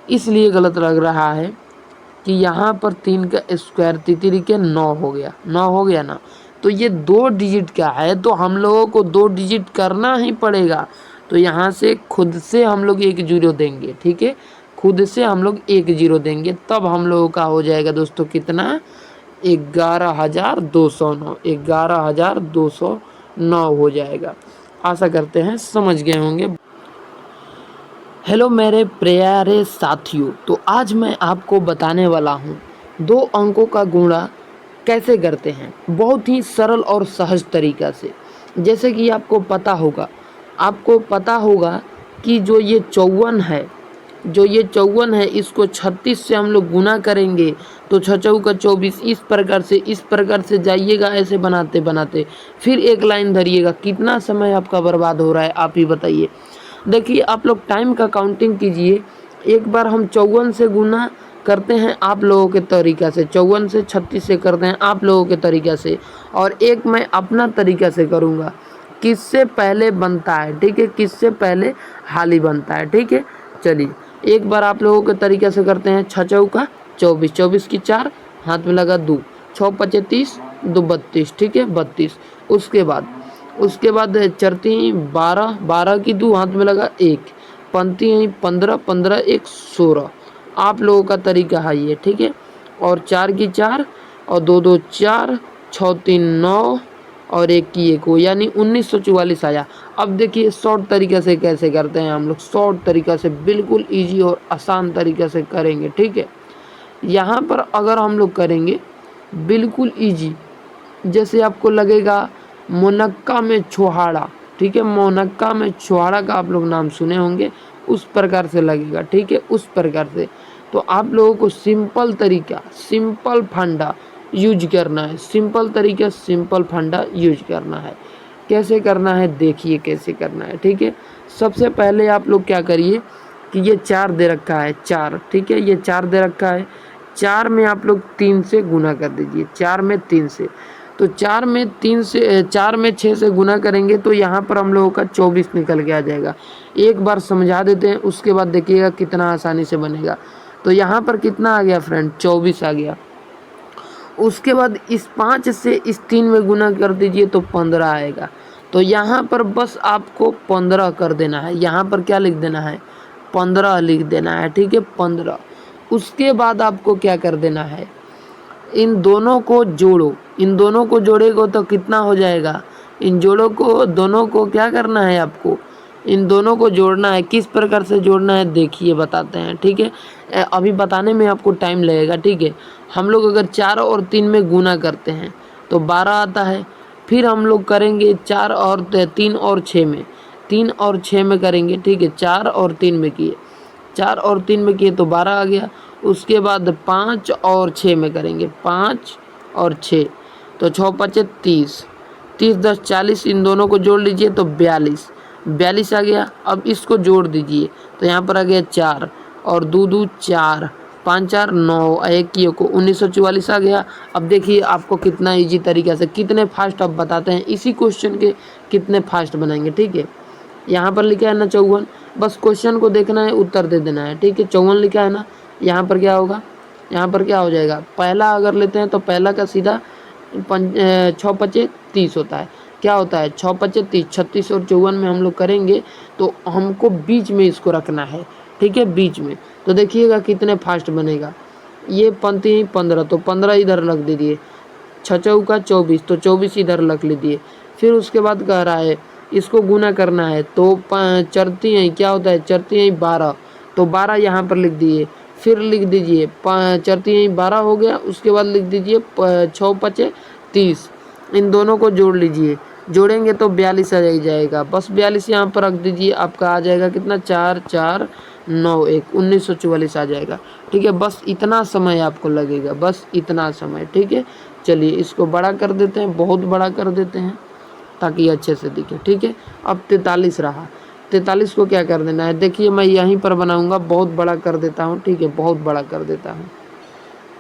इसलिए गलत लग रहा है कि यहाँ पर 3 का स्क्वायर तितरी के 9 हो गया, 9 हो गया ना, तो ये 2 डिजिट का है, तो हम लोगों को 2 डिजिट करना ही पड़ेगा। तो यहाँ से खुद से हम लोग 1 जीरो देंगे। ठीक है, खुद से हम लोग 1 जीरो देंगे, तब हम लोगों का हो जाएगा दोस्तों कितना 11,209, 11,209 हो जाएगा। आशा करते हैं समझ गए होंगे। हेलो मेरे प्यारे साथियों, तो आज मैं आपको बताने वाला हूँ 2 अंकों का गुणा कैसे करते हैं, बहुत ही सरल और सहज तरीका से। जैसे कि आपको पता होगा कि जो ये 54 है, इसको 36 से हम लोग गुना करेंगे तो 6 चौका 24। इस प्रकार से जाइएगा, ऐसे बनाते बनाते फिर एक लाइन धरिएगा। कितना समय आपका बर्बाद हो रहा है आप ही बताइए। देखिए आप लोग टाइम का काउंटिंग कीजिए। एक बार हम 54 से गुना करते हैं आप लोगों के तरीक़ा से, 54 से 36 से करते हैं आप लोगों के तरीक़ा से, और एक मैं अपना तरीक़ा से करूँगा, किससे पहले बनता है। ठीक है, किससे पहले हाली बनता है। ठीक है, चलिए एक बार आप लोगों के तरीक़े से करते हैं। 6 चौका 24, 24 की 4, हाथ में लगा 2, 6 पचे 30, 2 32। ठीक है, 32। उसके बाद चरती 12, 12 की 2, हाथ में लगा 1, पंक्ति 15, 15 1 16। आप लोगों का तरीका है ये। ठीक है, और 4 की 4 और 2 2 4, 6 3 9 और 1 की 1 हो, यानी 1944 आया। अब देखिए शॉर्ट तरीके से कैसे करते हैं हम लोग, शॉर्ट तरीका से बिल्कुल इजी और आसान तरीके से करेंगे। ठीक है, यहाँ पर अगर हम लोग करेंगे बिल्कुल इजी, जैसे आपको लगेगा मोनक्का में छोहाड़ा। ठीक है, मोनक्का में छोहाड़ा का आप लोग नाम सुने होंगे, उस प्रकार से लगेगा। ठीक है, उस प्रकार से। तो आप लोगों को सिंपल तरीका, सिंपल फंडा यूज करना है, सिंपल तरीका, सिंपल फंडा यूज करना है। कैसे करना है देखिए कैसे करना है। ठीक है, सबसे पहले आप लोग क्या करिए कि ये 4 दे रखा है, 4। ठीक है, ये 4 दे रखा है, 4 में आप लोग 3 से गुना कर दीजिए, 4 में 3 से। तो 4 में 3 से 4 में 6 से गुना करेंगे तो यहाँ पर हम लोगों का 24 निकल के आ जाएगा। एक बार समझा देते हैं, उसके बाद देखिएगा कितना आसानी से बनेगा। तो यहाँ पर कितना आ गया फ्रेंड, 24 आ गया। उसके बाद इस 5 से इस 3 में गुना कर दीजिए तो 15 आएगा। तो यहाँ पर बस आपको 15 कर देना है, यहाँ पर क्या लिख देना है, 15 लिख देना है, ठीक है, 15। उसके बाद आपको क्या कर देना है, इन दोनों को जोड़ो, इन दोनों को जोड़ेगा तो कितना हो जाएगा, इन जोड़ों को दोनों को क्या करना है आपको, इन दोनों को जोड़ना है। किस प्रकार से जोड़ना है देखिए बताते हैं, ठीक है, अभी बताने में आपको टाइम लगेगा, ठीक है। हम लोग अगर 4 और 3 में गुना करते हैं तो 12 आता है। फिर हम लोग करेंगे 4 और 3 और 6 में, 3 और 6 में करेंगे, ठीक है, 4 और 3 में किए, 4 और 3 में किए तो 12 आ गया। उसके बाद 5 और 6 में करेंगे, 5 और 6 तो 6 5 30, 30 10 40, इन दोनों को जोड़ लीजिए तो 42, 42 आ गया। अब इसको जोड़ दीजिए तो यहाँ पर आ गया 4 और 2 2 4, 5 4 9, एक किए को 1944 आ गया। अब देखिए आपको कितना इजी तरीके से, कितने फास्ट आप बताते हैं, इसी क्वेश्चन के कितने फास्ट बनाएंगे, ठीक है। यहाँ पर लिखा है ना 54, बस क्वेश्चन को देखना है, उत्तर दे देना है, ठीक है। 54 लिखा है ना, यहाँ पर क्या होगा, यहाँ पर क्या हो जाएगा, पहला अगर लेते हैं तो पहला का सीधा 6 5 30 होता है, क्या होता है 6 5 30, 36 और 54 में हम लोग करेंगे तो हमको बीच में इसको रखना है, ठीक है, बीच में। तो देखिएगा कितने फास्ट बनेगा। ये पंक्ति 15 तो 15 इधर रख दीजिए, 6 चौका 24 तो 24 इधर रख लीजिए। फिर उसके बाद कह रहा है इसको गुना करना है तो चरती हैं, क्या होता है चरती हैं 12, तो 12 यहाँ पर लिख दिए। फिर लिख दीजिए चरती हैं 12 हो गया। उसके बाद लिख दीजिए 6 5 30, इन दोनों को जोड़ लीजिए, जोड़ेंगे तो 42 आ जाएगा। बस 42 यहाँ पर रख दीजिए, आपका आ जाएगा कितना, 4 4 9 1 1944 आ जाएगा, ठीक है। बस इतना समय आपको लगेगा, बस इतना समय, ठीक है। चलिए इसको बड़ा कर देते हैं, बहुत बड़ा कर देते हैं ताकि अच्छे से दिखे, ठीक है। अब 43 रहा, 43 को क्या कर देना है, देखिए मैं यहीं पर बनाऊंगा, बहुत बड़ा कर देता हूँ, ठीक है, बहुत बड़ा कर देता हूँ,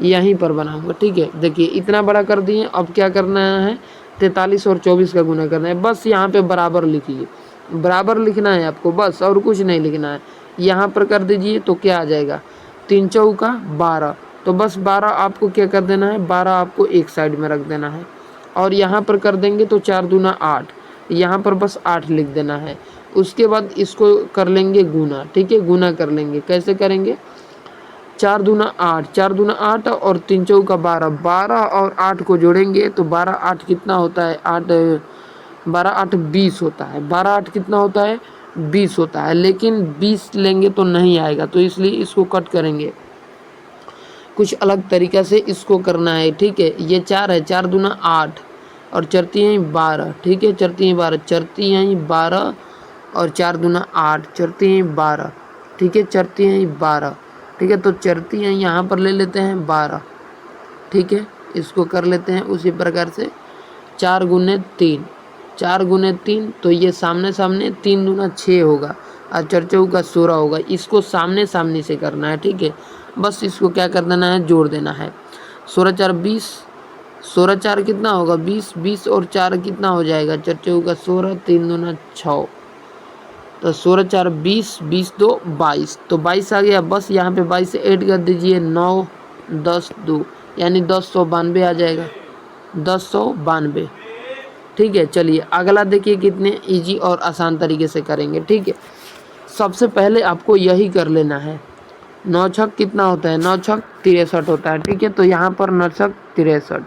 यहीं पर बनाऊंगा, ठीक है। देखिए इतना बड़ा कर दिए। अब क्या करना है, 43 और 24 का गुना करना है। बस यहाँ पे बराबर लिखिए, बराबर लिखना है आपको, बस और कुछ नहीं लिखना है। यहाँ पर कर दीजिए तो क्या आ जाएगा, 3 चौका 12, तो बस 12 आपको क्या कर देना है, 12 आपको एक साइड में रख देना है। और यहाँ पर कर देंगे तो 4 दूना 8, यहाँ पर बस 8 लिख देना है। उसके बाद इसको कर लेंगे गुना, ठीक है, गुना कर लेंगे। कैसे करेंगे, 4 दूना 8, 4 दूना 8 और 3 चौका 12, 12 और 8 को जोड़ेंगे तो 12 8 कितना होता है, 8 12 8 20 होता है, 12 8 कितना होता है 20 होता है। लेकिन 20 लेंगे तो नहीं आएगा, तो इसलिए इसको कट करेंगे, कुछ अलग तरीक़ा से इसको करना है, ठीक है। ये 4 है, 4 दूना 8 और चरती हैं 12, ठीक है, चरती हैं 12, चरती हैं 12 और 4 दूना 8, चरती हैं 12, ठीक है, चरती हैं 12, ठीक है। तो चरती हैं यहाँ पर ले लेते हैं 12, ठीक है, इसको कर लेते हैं उसी प्रकार से 4 गुने 3, 4 गुने 3 तो ये सामने सामने 3 दूना 6 होगा और चरचऊ का 16 होगा। इसको सामने सामने से करना है, ठीक है। बस इसको क्या कर देना है, जोड़ देना है। 16 4 20, 16 4 कितना होगा 20, 20 और 4 कितना हो जाएगा, चरचऊ का 16, 3 दूना 6, तो 16 4 20, 20 2 22, तो 22 आ गया। बस यहाँ पे 22 से ऐड कर दीजिए, 9 10 2 यानी 1092 आ जाएगा, 1092, ठीक है। चलिए अगला देखिए कितने इजी और आसान तरीके से करेंगे, ठीक है। सबसे पहले आपको यही कर लेना है, 9 छक कितना होता है, 9 छक 63 होता है, ठीक है। तो यहाँ पर 9 छक 63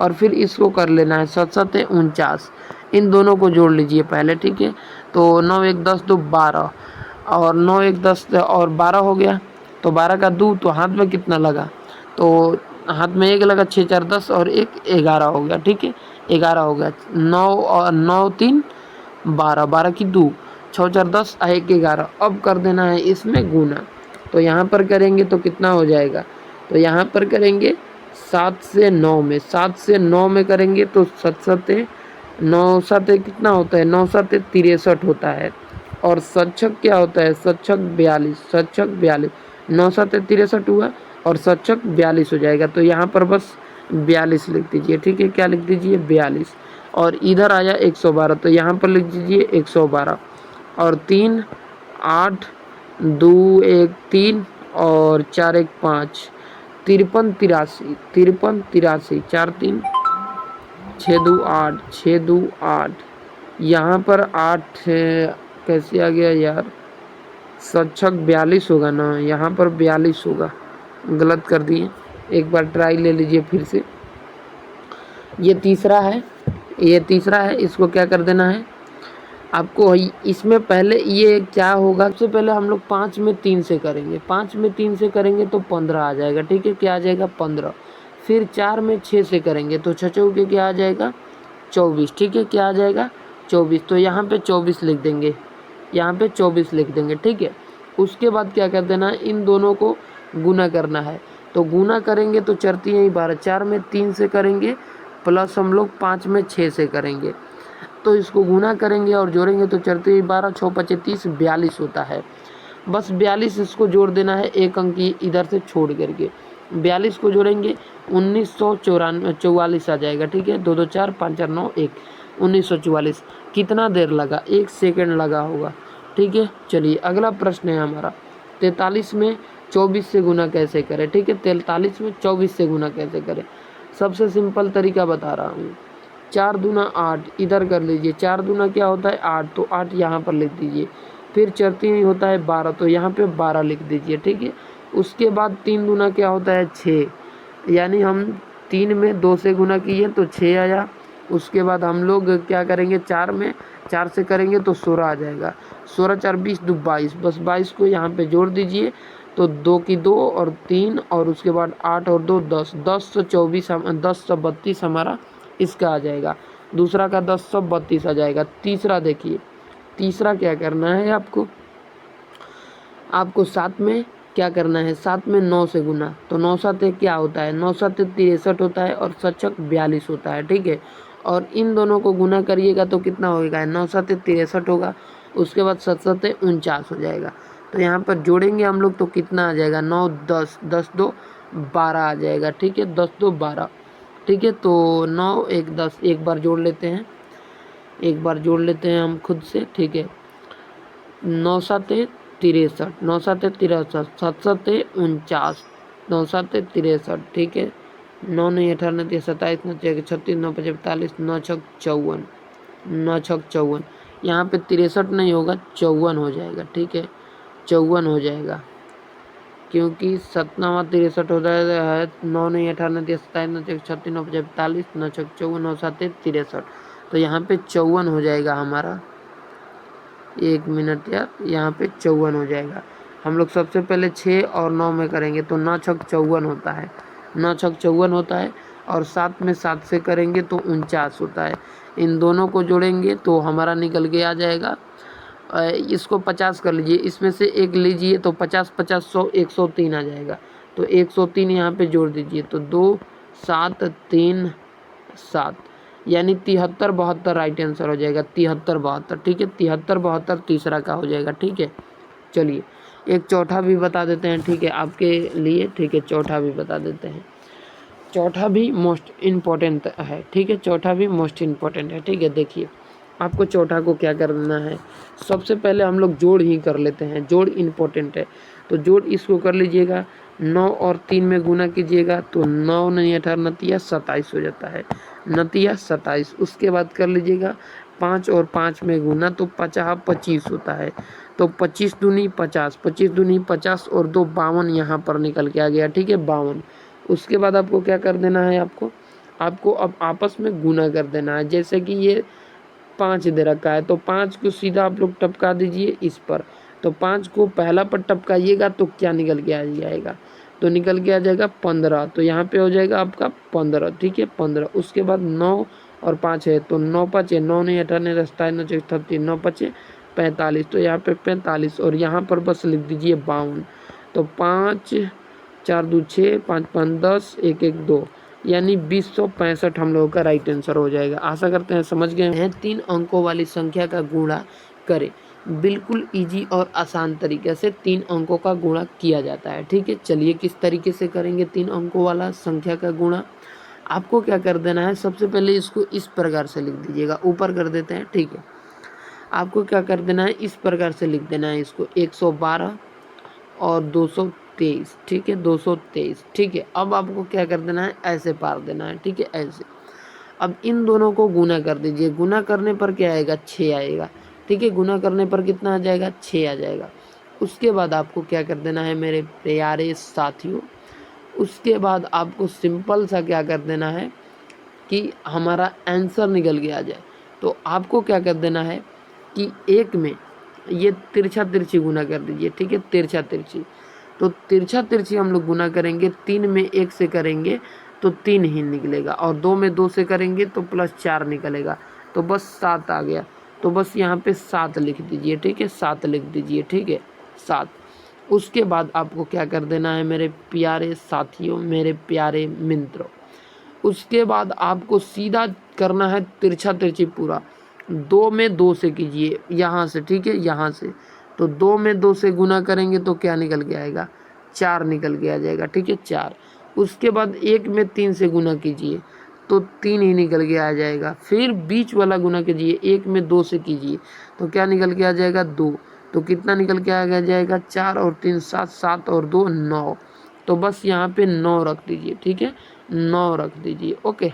और फिर इसको कर लेना है 7 7 49, इन दोनों को जोड़ लीजिए पहले, ठीक है। तो 9 1 10 2 12 और 9 1 10 और 12 हो गया, तो 12 का 2 तो हाथ में कितना लगा, तो हाथ में 1 लगा, 6 4 10 और 1 11 हो गया, ठीक है, 11 हो गया। 9 और 9 3 12, 12 की 2, 6 4 10 1 11। अब कर देना है इसमें गुना, तो यहाँ पर करेंगे तो कितना हो जाएगा, तो यहाँ पर करेंगे 7 से 9 में, 7 से 9 में करेंगे तो 7 7 9 7 कितना होता है, 9 7 63 होता है। और 7 छक क्या होता है, 7 छक 42, 7 छक 42, 9 7 63 हुआ और 7 छक 42 हो जाएगा। तो यहाँ पर बस 42 लिख दीजिए, ठीक है, क्या लिख दीजिए 42। और इधर आया 112, तो यहाँ पर लिख दीजिए 112 और 3 8 2 1 3 और 4 1 5, 53 83, 53 83, 4 3 6 2 8, 6 2 8, यहाँ पर 8 कैसे आ गया यार, सच्छक 42 होगा ना, यहाँ पर 42 होगा, गलत कर दिए, एक बार ट्राई ले लीजिए फिर से। ये तीसरा है, ये तीसरा है, इसको क्या कर देना है आपको, इसमें पहले ये क्या होगा, सबसे पहले हम लोग 5 में 3 से करेंगे, 5 में 3 से करेंगे तो 15 आ जाएगा, ठीक है, क्या आ जाएगा 15। फिर 4 में 6 से करेंगे तो 6 चौके क्या आ जाएगा 24, ठीक है, क्या आ जाएगा 24, तो यहाँ पे 24 लिख देंगे, यहाँ पे 24 लिख देंगे, ठीक है। उसके बाद क्या कर देना है, इन दोनों को गुना करना है, तो गुना करेंगे तो चरती है 12, 4 में 3 से करेंगे प्लस हम लोग 5 में 6 से करेंगे, तो इसको गुना करेंगे और जोड़ेंगे तो चरती है 12, 6 5 30, 42 होता है। बस 42 इसको जोड़ देना है, एक अंक इधर से छोड़ करके 42 को जोड़ेंगे 1944 आ जाएगा, ठीक है, 2 2 4 5 4 9 1, 1944। कितना देर लगा, 1 सेकंड लगा होगा, ठीक है। चलिए अगला प्रश्न है हमारा, 43 में 24 से गुना कैसे करें, ठीक है, 43 में 24 से गुना कैसे करें। सबसे सिंपल तरीका बता रहा हूँ, 4 दूना 8 इधर कर लीजिए, 4 दूना क्या होता है 8, तो 8 यहाँ पर लिख दीजिए, फिर चरती में होता है 12, तो यहाँ पे 12 लिख दीजिए, ठीक है। उसके बाद 3 दूना क्या होता है 6, यानी हम 3 में 2 से गुना किए तो 6 आया। उसके बाद हम लोग क्या करेंगे, 4 में 4 से करेंगे तो 16 आ जाएगा, 16 4 20 2 22, बस 22 को यहाँ पे जोड़ दीजिए, तो 2 की 2 और 3 और उसके बाद 8 और 2 10, 10 से 32 हमारा इसका आ जाएगा, दूसरा का 10 से 32 आ जाएगा। तीसरा देखिए, तीसरा क्या करना है आपको, आपको 7 में क्या करना है, 7 में 9 से गुना, तो 9 7 क्या होता है, 9 7 63 होता है और सचक 42 होता है, ठीक है। और इन दोनों को गुना करिएगा तो कितना होगा, 9 7 63 होगा, उसके बाद 7 7 49 हो जाएगा, तो यहाँ पर जोड़ेंगे हम लोग तो कितना आ जाएगा 9 10, 10 2 12 आ जाएगा, ठीक है, 10 2 12, ठीक है। तो 9 1 10, एक बार जोड़ लेते हैं, एक बार जोड़ लेते हैं हम खुद से, ठीक है, 9 7 63, 9 7 63, 7 7 49, 9 7 63, ठीक है, 9 नहीं 18 नहीं 27 9 6 36 9 5 45 9 6 54, 9 6 54, यहाँ पे 63 नहीं होगा 54 हो जाएगा, ठीक है, 54 हो जाएगा, क्योंकि 7 9 63 होता है, 9 नहीं 18 नहीं 27 9 6 36 9 5 45 9 6 54 9 7 63, तो यहाँ पे 54 हो जाएगा हमारा, 1 मिनट यार, यहाँ पे 54 हो जाएगा। हम लोग सबसे पहले 6 और 9 में करेंगे तो 9 6 54 होता है, 9 6 54 होता है, और 7 में 7 से करेंगे तो 49 होता है। इन दोनों को जोड़ेंगे तो हमारा निकल के आ जाएगा, इसको 50 कर लीजिए, इसमें से एक लीजिए तो 50 50 100 103 आ जाएगा, तो 103 यहाँ पे जोड़ दीजिए, तो 2 7 3 7, यानी 73 72 राइट आंसर हो जाएगा, 73 72, ठीक है, 73 72 तीसरा का हो जाएगा, ठीक है। चलिए एक चौथा भी बता देते हैं, ठीक है, आपके लिए, ठीक है, चौथा भी बता देते हैं, चौथा भी मोस्ट इम्पोर्टेंट है, ठीक है, चौथा भी मोस्ट इम्पोर्टेंट है, ठीक है। देखिए आपको चौथा को क्या करना है, सबसे पहले हम लोग जोड़ ही कर लेते हैं, जोड़ इम्पोर्टेंट है, तो जोड़ इसको कर लीजिएगा, 9 और 3 में गुना कीजिएगा तो 9 नहीं 18 नतिया 27 हो जाता है, नतिया 27। उसके बाद कर लीजिएगा 5 और 5 में गुना तो 50 25 होता है, तो 25 दूनी 50, 25 दूनी 50 और 2 52 यहाँ पर निकल के आ गया, ठीक है, 52। उसके बाद आपको क्या कर देना है, आपको अब आपस में गुना कर देना है, जैसे कि ये 5 दे रखा है तो 5 को सीधा आप लोग टपका दीजिए इस पर, तो 5 को पहला पर टपकाइएगा तो क्या निकल के आ जाएगा, तो निकल के आ जाएगा 15, तो यहाँ पे हो जाएगा आपका 15, ठीक है, 15। उसके बाद 9 और 5 है तो 9 5 9 नहीं 18 27 9 6 36 9 5 45, तो यहाँ पे 45 और यहाँ पर बस लिख दीजिए 52, तो 5 4 2 6 5 5 10 1 1 2, यानी 2065 हम लोगों का राइट आंसर हो जाएगा। आशा करते हैं समझ गए हैं। 3 अंकों वाली संख्या का गुणा करें, बिल्कुल इजी और आसान तरीके से 3 अंकों का गुणा किया जाता है, ठीक है। चलिए किस तरीके से करेंगे 3 अंकों वाला संख्या का गुणा, आपको क्या कर देना है, सबसे पहले इसको इस प्रकार से लिख दीजिएगा, ऊपर कर देते हैं, ठीक है। आपको क्या कर देना है, इस प्रकार से लिख देना है इसको, 112 और 223, ठीक है, 223, ठीक है। अब आपको क्या कर देना है, ऐसे पार देना है, ठीक है, ऐसे। अब इन दोनों को गुना कर दीजिए, गुना करने पर क्या आएगा, 6 आएगा, ठीक है। गुना करने पर कितना आ जाएगा, 6 आ जाएगा। उसके बाद आपको क्या कर देना है मेरे प्यारे साथियों, उसके बाद आपको सिंपल सा क्या कर देना है कि हमारा आंसर निकल के आ जाए। तो आपको क्या कर देना है कि एक में ये तिरछा तिरछी गुना कर दीजिए, ठीक है, तिरछा तिरछी। तो तिरछा तिरछी हम लोग गुना करेंगे, 3 में 1 से करेंगे तो 3 ही निकलेगा, और 2 में 2 से करेंगे तो +4 निकलेगा, तो बस 7 आ गया। तो बस यहाँ पे 7 लिख दीजिए, ठीक है, 7 लिख दीजिए, ठीक है, 7। उसके बाद आपको क्या कर देना है मेरे प्यारे साथियों, मेरे प्यारे मित्रों, उसके बाद आपको सीधा करना है तिरछा तिरछी पूरा। 2 में 2 से कीजिए यहाँ से, ठीक है, यहाँ से। तो 2 में 2 से गुना करेंगे तो क्या निकल के आएगा, 4 निकल के आ जाएगा, ठीक है, 4। उसके बाद 1 में 3 से गुना कीजिए तो 3 ही निकल के आ जाएगा। फिर बीच वाला गुना कीजिए, 1 में 2 से कीजिए तो क्या निकल के आ जाएगा, 2। तो कितना निकल के आ जाएगा, 4 और 3 7, 7 और 2 9। तो बस यहाँ पे 9 रख दीजिए, ठीक है, 9 रख दीजिए, ओके।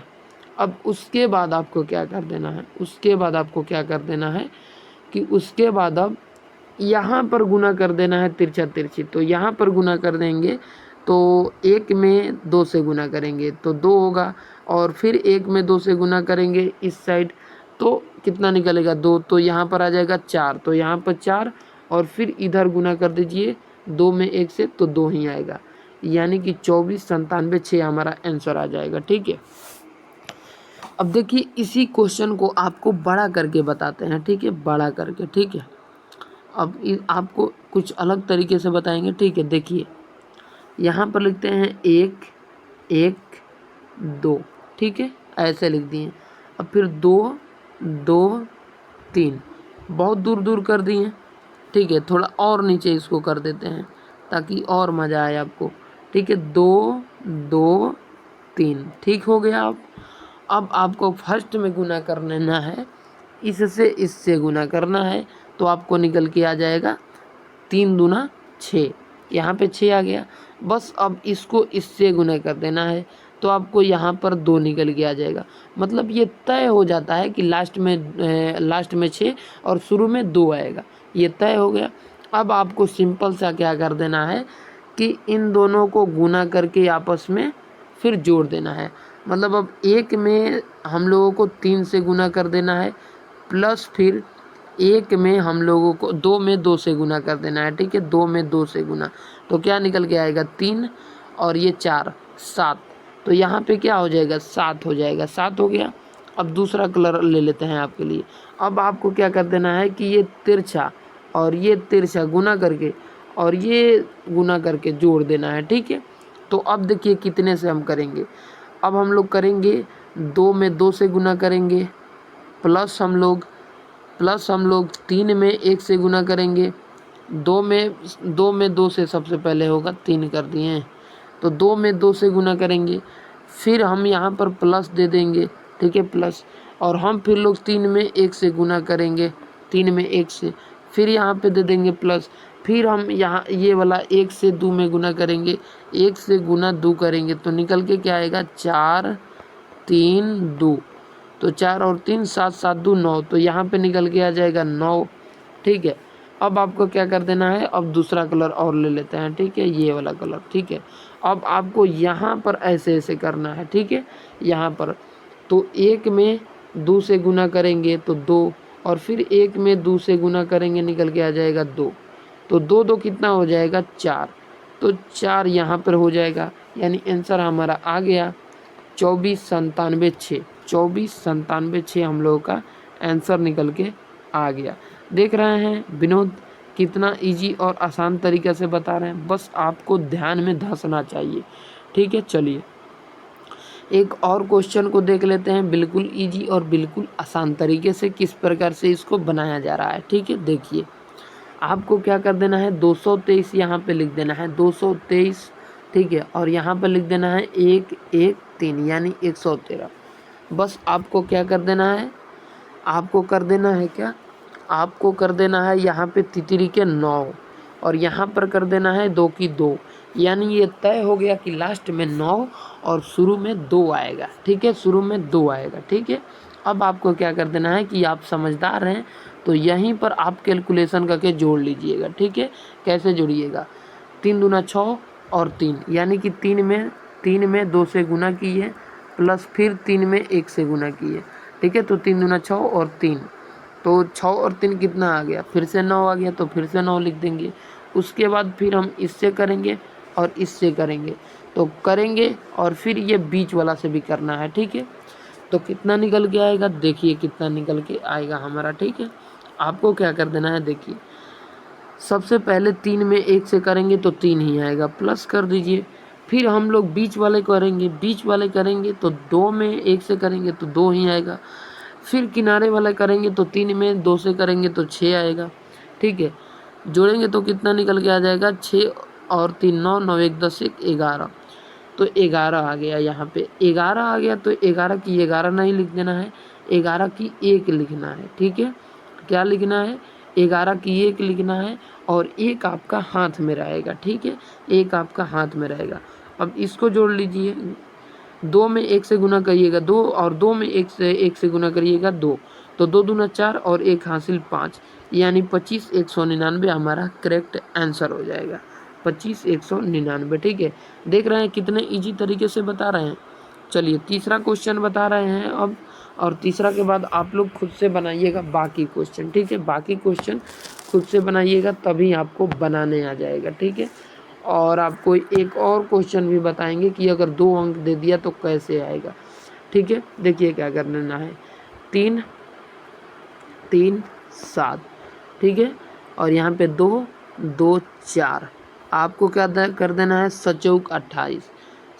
अब उसके बाद आपको क्या कर देना है, उसके बाद आपको क्या कर देना है कि उसके बाद अब यहाँ पर गुना कर देना है तिरछा तिरछी। तो यहाँ पर गुना कर देंगे तो 1 में 2 से गुना करेंगे तो 2 होगा, और फिर 1 में 2 से गुना करेंगे इस साइड तो कितना निकलेगा, 2। तो यहाँ पर आ जाएगा 4, तो यहाँ पर 4, और फिर इधर गुना कर दीजिए 2 में 1 से तो 2 ही आएगा, यानी कि 24 97 6 हमारा आंसर आ जाएगा, ठीक है। अब देखिए इसी क्वेश्चन को आपको बड़ा करके बताते हैं, ठीक है, बड़ा करके, ठीक है। अब आपको कुछ अलग तरीके से बताएंगे, ठीक है। देखिए यहाँ पर लिखते हैं 1 1 2, ठीक है, ऐसे लिख दिए। अब फिर 2 2 3, बहुत दूर दूर कर दिए, ठीक है। थोड़ा और नीचे इसको कर देते हैं ताकि और मज़ा आए आपको, ठीक है। 2 2 3, ठीक हो गया। अब आपको फर्स्ट में गुना कर लेना है, इससे इससे गुना करना है तो आपको निकल के आ जाएगा 3 दूना 6, यहाँ पे 6 आ गया। बस अब इसको इससे गुना कर देना है तो आपको यहाँ पर 2 निकल के आ जाएगा। मतलब ये तय हो जाता है कि लास्ट में 6 और शुरू में 2 आएगा, ये तय हो गया। अब आपको सिंपल सा क्या कर देना है कि इन दोनों को गुना करके आपस में फिर जोड़ देना है। मतलब अब 1 में हम लोगों को 3 से गुना कर देना है, प्लस फिर 1 में हम लोगों को 2 में 2 से गुना कर देना है, ठीक है, 2 में 2 से गुना तो क्या निकल के आएगा, 3 और ये 4 7। तो यहाँ पे क्या हो जाएगा, 7 हो जाएगा, 7 हो गया। अब दूसरा कलर ले लेते हैं आपके लिए। अब आपको क्या कर देना है कि ये तिरछा और ये तिरछा गुना करके और ये गुना करके जोड़ देना है, ठीक है। तो अब देखिए कितने से हम करेंगे। अब हम लोग करेंगे 2 में 2 से गुना करेंगे, प्लस हम लोग 3 में 1 से गुना करेंगे। 2 में 2 से सबसे पहले होगा, 3 कर दिए हैं तो 2 में 2 से गुना करेंगे। फिर हम यहाँ पर प्लस दे देंगे, ठीक है, प्लस, और हम फिर लोग 3 में 1 से गुना करेंगे, 3 में 1 से, फिर यहाँ पे दे देंगे प्लस। फिर हम यहाँ ये वाला 1 से 2 में गुना करेंगे, 1 से गुना 2 करेंगे तो निकल के क्या आएगा, 4 3 2। तो 4 और 3 7 7 2 9, तो यहाँ पे निकल के आ जाएगा 9, ठीक है। अब आपको क्या कर देना है, अब दूसरा कलर और ले लेते हैं, ठीक है, ये वाला कलर, ठीक है। अब आपको यहाँ पर ऐसे ऐसे करना है, ठीक है, यहाँ पर तो 1 में 2 से गुना करेंगे तो 2, और फिर 1 में 2 से गुना करेंगे निकल के आ जाएगा 2। तो 2 2 कितना हो जाएगा, 4। तो 4 यहाँ पर हो जाएगा, यानी आंसर हमारा आ गया 24 97 6। 24 97 6 हम लोगों का आंसर निकल के आ गया। देख रहे हैं विनोद कितना इजी और आसान तरीके से बता रहे हैं, बस आपको ध्यान में धंसना चाहिए, ठीक है। चलिए एक और क्वेश्चन को देख लेते हैं, बिल्कुल इजी और बिल्कुल आसान तरीके से किस प्रकार से इसको बनाया जा रहा है, ठीक है। देखिए आपको क्या कर देना है, 223 यहाँ पे लिख देना है, 223, ठीक है, और यहाँ पर लिख देना है 1 1 3 यानी 113। बस आपको क्या कर देना है, आपको कर देना है क्या, आपको कर देना है यहाँ पे तितरी के 9 और यहाँ पर कर देना है 2 की 2, यानी ये तय हो गया कि लास्ट में 9 और शुरू में 2 आएगा, ठीक है, शुरू में 2 आएगा, ठीक है। अब आपको क्या कर देना है कि आप समझदार हैं तो यहीं पर आप कैलकुलेशन करके जोड़ लीजिएगा, ठीक है। कैसे जोड़िएगा, 3 दूना 6 और 3, यानी कि 3 में 2 से गुना किए प्लस फिर 3 में 1 से गुना किए, ठीक है। तो 3 दूना 6 और 3, तो 6 और 3 कितना आ गया, फिर से 9 आ गया, तो फिर से 9 लिख देंगे। उसके बाद फिर हम इससे करेंगे और इससे करेंगे, तो करेंगे और फिर ये बीच वाला से भी करना है, ठीक है। तो कितना निकल के आएगा, देखिए कितना निकल के आएगा हमारा, ठीक है। आपको क्या कर देना है, देखिए सबसे पहले 3 में 1 से करेंगे तो 3 ही आएगा, प्लस कर दीजिए। फिर हम लोग बीच वाले करेंगे तो 2 में 1 से करेंगे तो 2 ही आएगा। फिर किनारे वाला करेंगे तो 3 में 2 से करेंगे तो 6 आएगा, ठीक है। जोड़ेंगे तो कितना निकल के आ जाएगा, 6 और 3 9, 9 1 10 1 11, तो 11 आ गया। यहाँ पे 11 आ गया तो 11 की 11 नहीं लिख देना है, 11 की 1 लिखना है, ठीक है। क्या लिखना है, 11 की 1 लिखना है और 1 आपका हाथ में रहेगा, ठीक है, 1 आपका हाथ में रहेगा। अब इसको जोड़ लीजिए, 2 में 1 से गुना करिएगा 2 और 2 में 1 से गुना करिएगा 2, तो 2 दूना 4 और 1 हासिल 5, यानी 25 199 हमारा करेक्ट आंसर हो जाएगा, 25 199, ठीक है। देख रहे हैं कितने इजी तरीके से बता रहे हैं। चलिए तीसरा क्वेश्चन बता रहे हैं अब, और तीसरा के बाद आप लोग खुद से बनाइएगा बाकी क्वेश्चन, ठीक है। बाकी क्वेश्चन खुद से बनाइएगा तभी आपको बनाने आ जाएगा, ठीक है। और आपको एक और क्वेश्चन भी बताएंगे कि अगर 2 अंक दे दिया तो कैसे आएगा, ठीक है। देखिए क्या करना है, 3 3 7, ठीक है, और यहाँ पे 2 2 4, आपको क्या कर देना है, सचौक 28,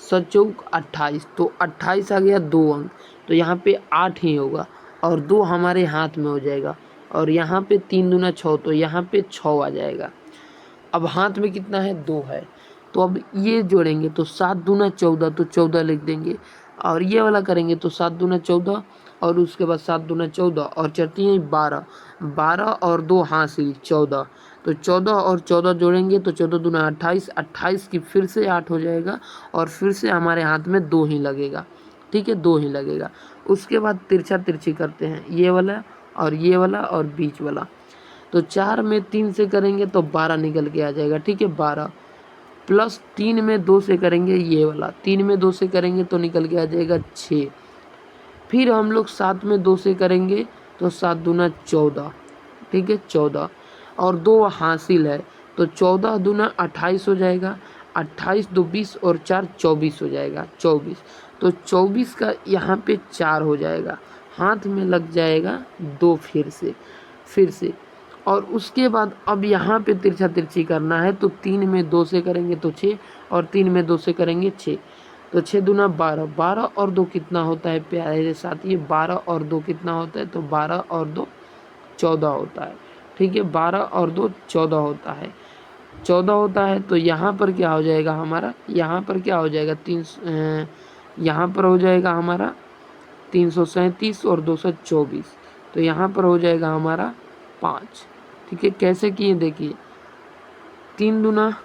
सचौक 28, तो 28 आ गया 2 अंक, तो यहाँ पे 8 ही होगा और 2 हमारे हाथ में हो जाएगा, और यहाँ पे 3 दूना 6, तो यहाँ पे 6 आ जाएगा। अब हाथ में कितना है, 2 है, तो अब ये जोड़ेंगे तो 7 दूना 14, तो 14 लिख देंगे, और ये वाला करेंगे तो 7 दूना 14 और उसके बाद 7 दूना 14 और चढ़ती हैं 12, 12 और 2 हासिल 14, तो 14 और 14 जोड़ेंगे तो 14 दूना 28, 28 की फिर से 8 हो जाएगा और फिर से हमारे हाथ में 2 ही लगेगा, ठीक है, 2 ही लगेगा। उसके बाद तिरछा तिरछी करते हैं, ये वाला और बीच वाला, तो 4 में 3 से करेंगे तो 12 निकल के आ जाएगा, ठीक है, 12 प्लस 3 में 2 से करेंगे, ये वाला 3 में 2 से करेंगे तो निकल के आ जाएगा 6। फिर हम लोग 7 में 2 से करेंगे तो 7 दूना 14, ठीक है, 14 और 2 हासिल है, तो 14 दूना 28 हो जाएगा, 28 2 20 और 4 24 हो जाएगा, 24, तो 24 का यहाँ पे 4 हो जाएगा, हाथ में लग जाएगा 2 फिर से। और उसके बाद अब यहाँ पे तिरछा तिरछी करना है, तो 3 में 2 से करेंगे तो 6 और 3 में 2 से करेंगे 6, तो 6 दूना 12, 12 और 2 कितना होता है प्यारे साथी, 12 और 2 कितना होता है, तो 12 और 2 14 होता है, ठीक है, 12 और 2 14 होता है, 14 होता है। तो यहाँ पर क्या हो जाएगा हमारा, यहाँ पर क्या हो जाएगा, यहाँ पर हो जाएगा हमारा 337 और 224, तो यहाँ पर हो जाएगा हमारा 5, ठीक है। कैसे किए देखिए, 3 दूना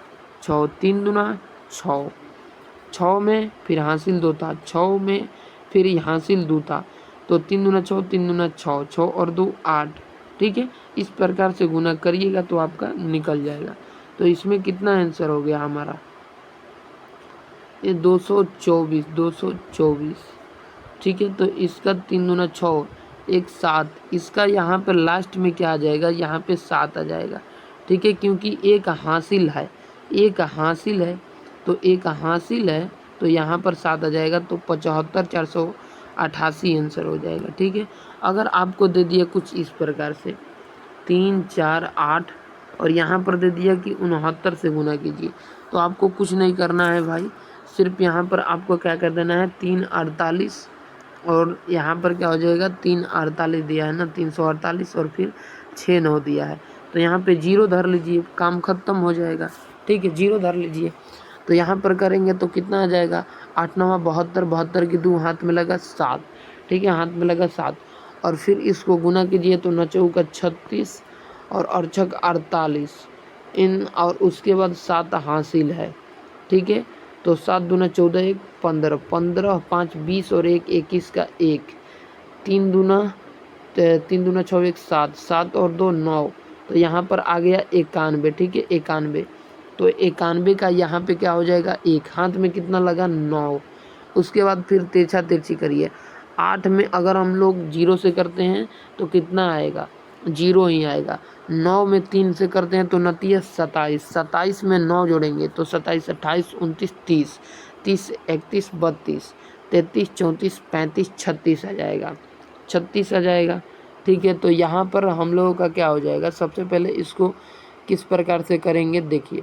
6, 3 दूना 6, 6 में फिर हासिल 2 था, 6 में फिर हासिल 2 था, तो 3 दूना 6, 3 दूना 6, 6 और 2 8, ठीक है। इस प्रकार से गुना करिएगा तो आपका निकल जाएगा। तो इसमें कितना आंसर हो गया हमारा, ये 224, ठीक है। तो इसका 3 दूना 6 1 7, इसका यहाँ पर लास्ट में क्या आ जाएगा, यहाँ पे 7 आ जाएगा, ठीक है, क्योंकि एक हासिल है, एक हासिल है, तो एक हासिल है, तो यहाँ पर 7 आ जाएगा, तो 75 488 आंसर हो जाएगा, ठीक है। अगर आपको दे दिया कुछ इस प्रकार से 3 4 8 और यहाँ पर दे दिया कि 69 से गुना कीजिए, तो आपको कुछ नहीं करना है भाई, सिर्फ यहाँ पर आपको क्या कर देना है, 3 48 और यहाँ पर क्या हो जाएगा, 3 48 दिया है ना, 348 और फिर 6 9 दिया है, तो यहाँ पे 0 धर लीजिए, काम खत्म हो जाएगा, ठीक है, 0 धर लीजिए। तो यहाँ पर करेंगे तो कितना आ जाएगा, 8 9 72, 72 की 2 हाथ में लगा 7, ठीक है, हाथ में लगा 7, और फिर इसको गुना कीजिए तो 9 चौका 36 और 8 छक 48, इन और उसके बाद 7 हासिल है, ठीक है। तो 7 दूना 14, 1 15, 15 5 20 और 1 21 का 1, 3 दूना 6 1 7, 7 और 2 9। तो यहाँ पर आ गया 91, ठीक है 91। तो 91 का यहाँ पे क्या हो जाएगा, एक हाथ में कितना लगा 9। उसके बाद फिर तिरछा तिरछी करिए। 8 में अगर हम लोग 0 से करते हैं तो कितना आएगा, 0 ही आएगा। 9 में 3 से करते हैं तो नतीजा 27, 27 में 9 जोड़ेंगे तो 27 28 29 30, 30 31 32 33 34 35 36 आ जाएगा, 36 आ जाएगा। ठीक है, तो यहाँ पर हम लोगों का क्या हो जाएगा, सबसे पहले इसको किस प्रकार से करेंगे देखिए।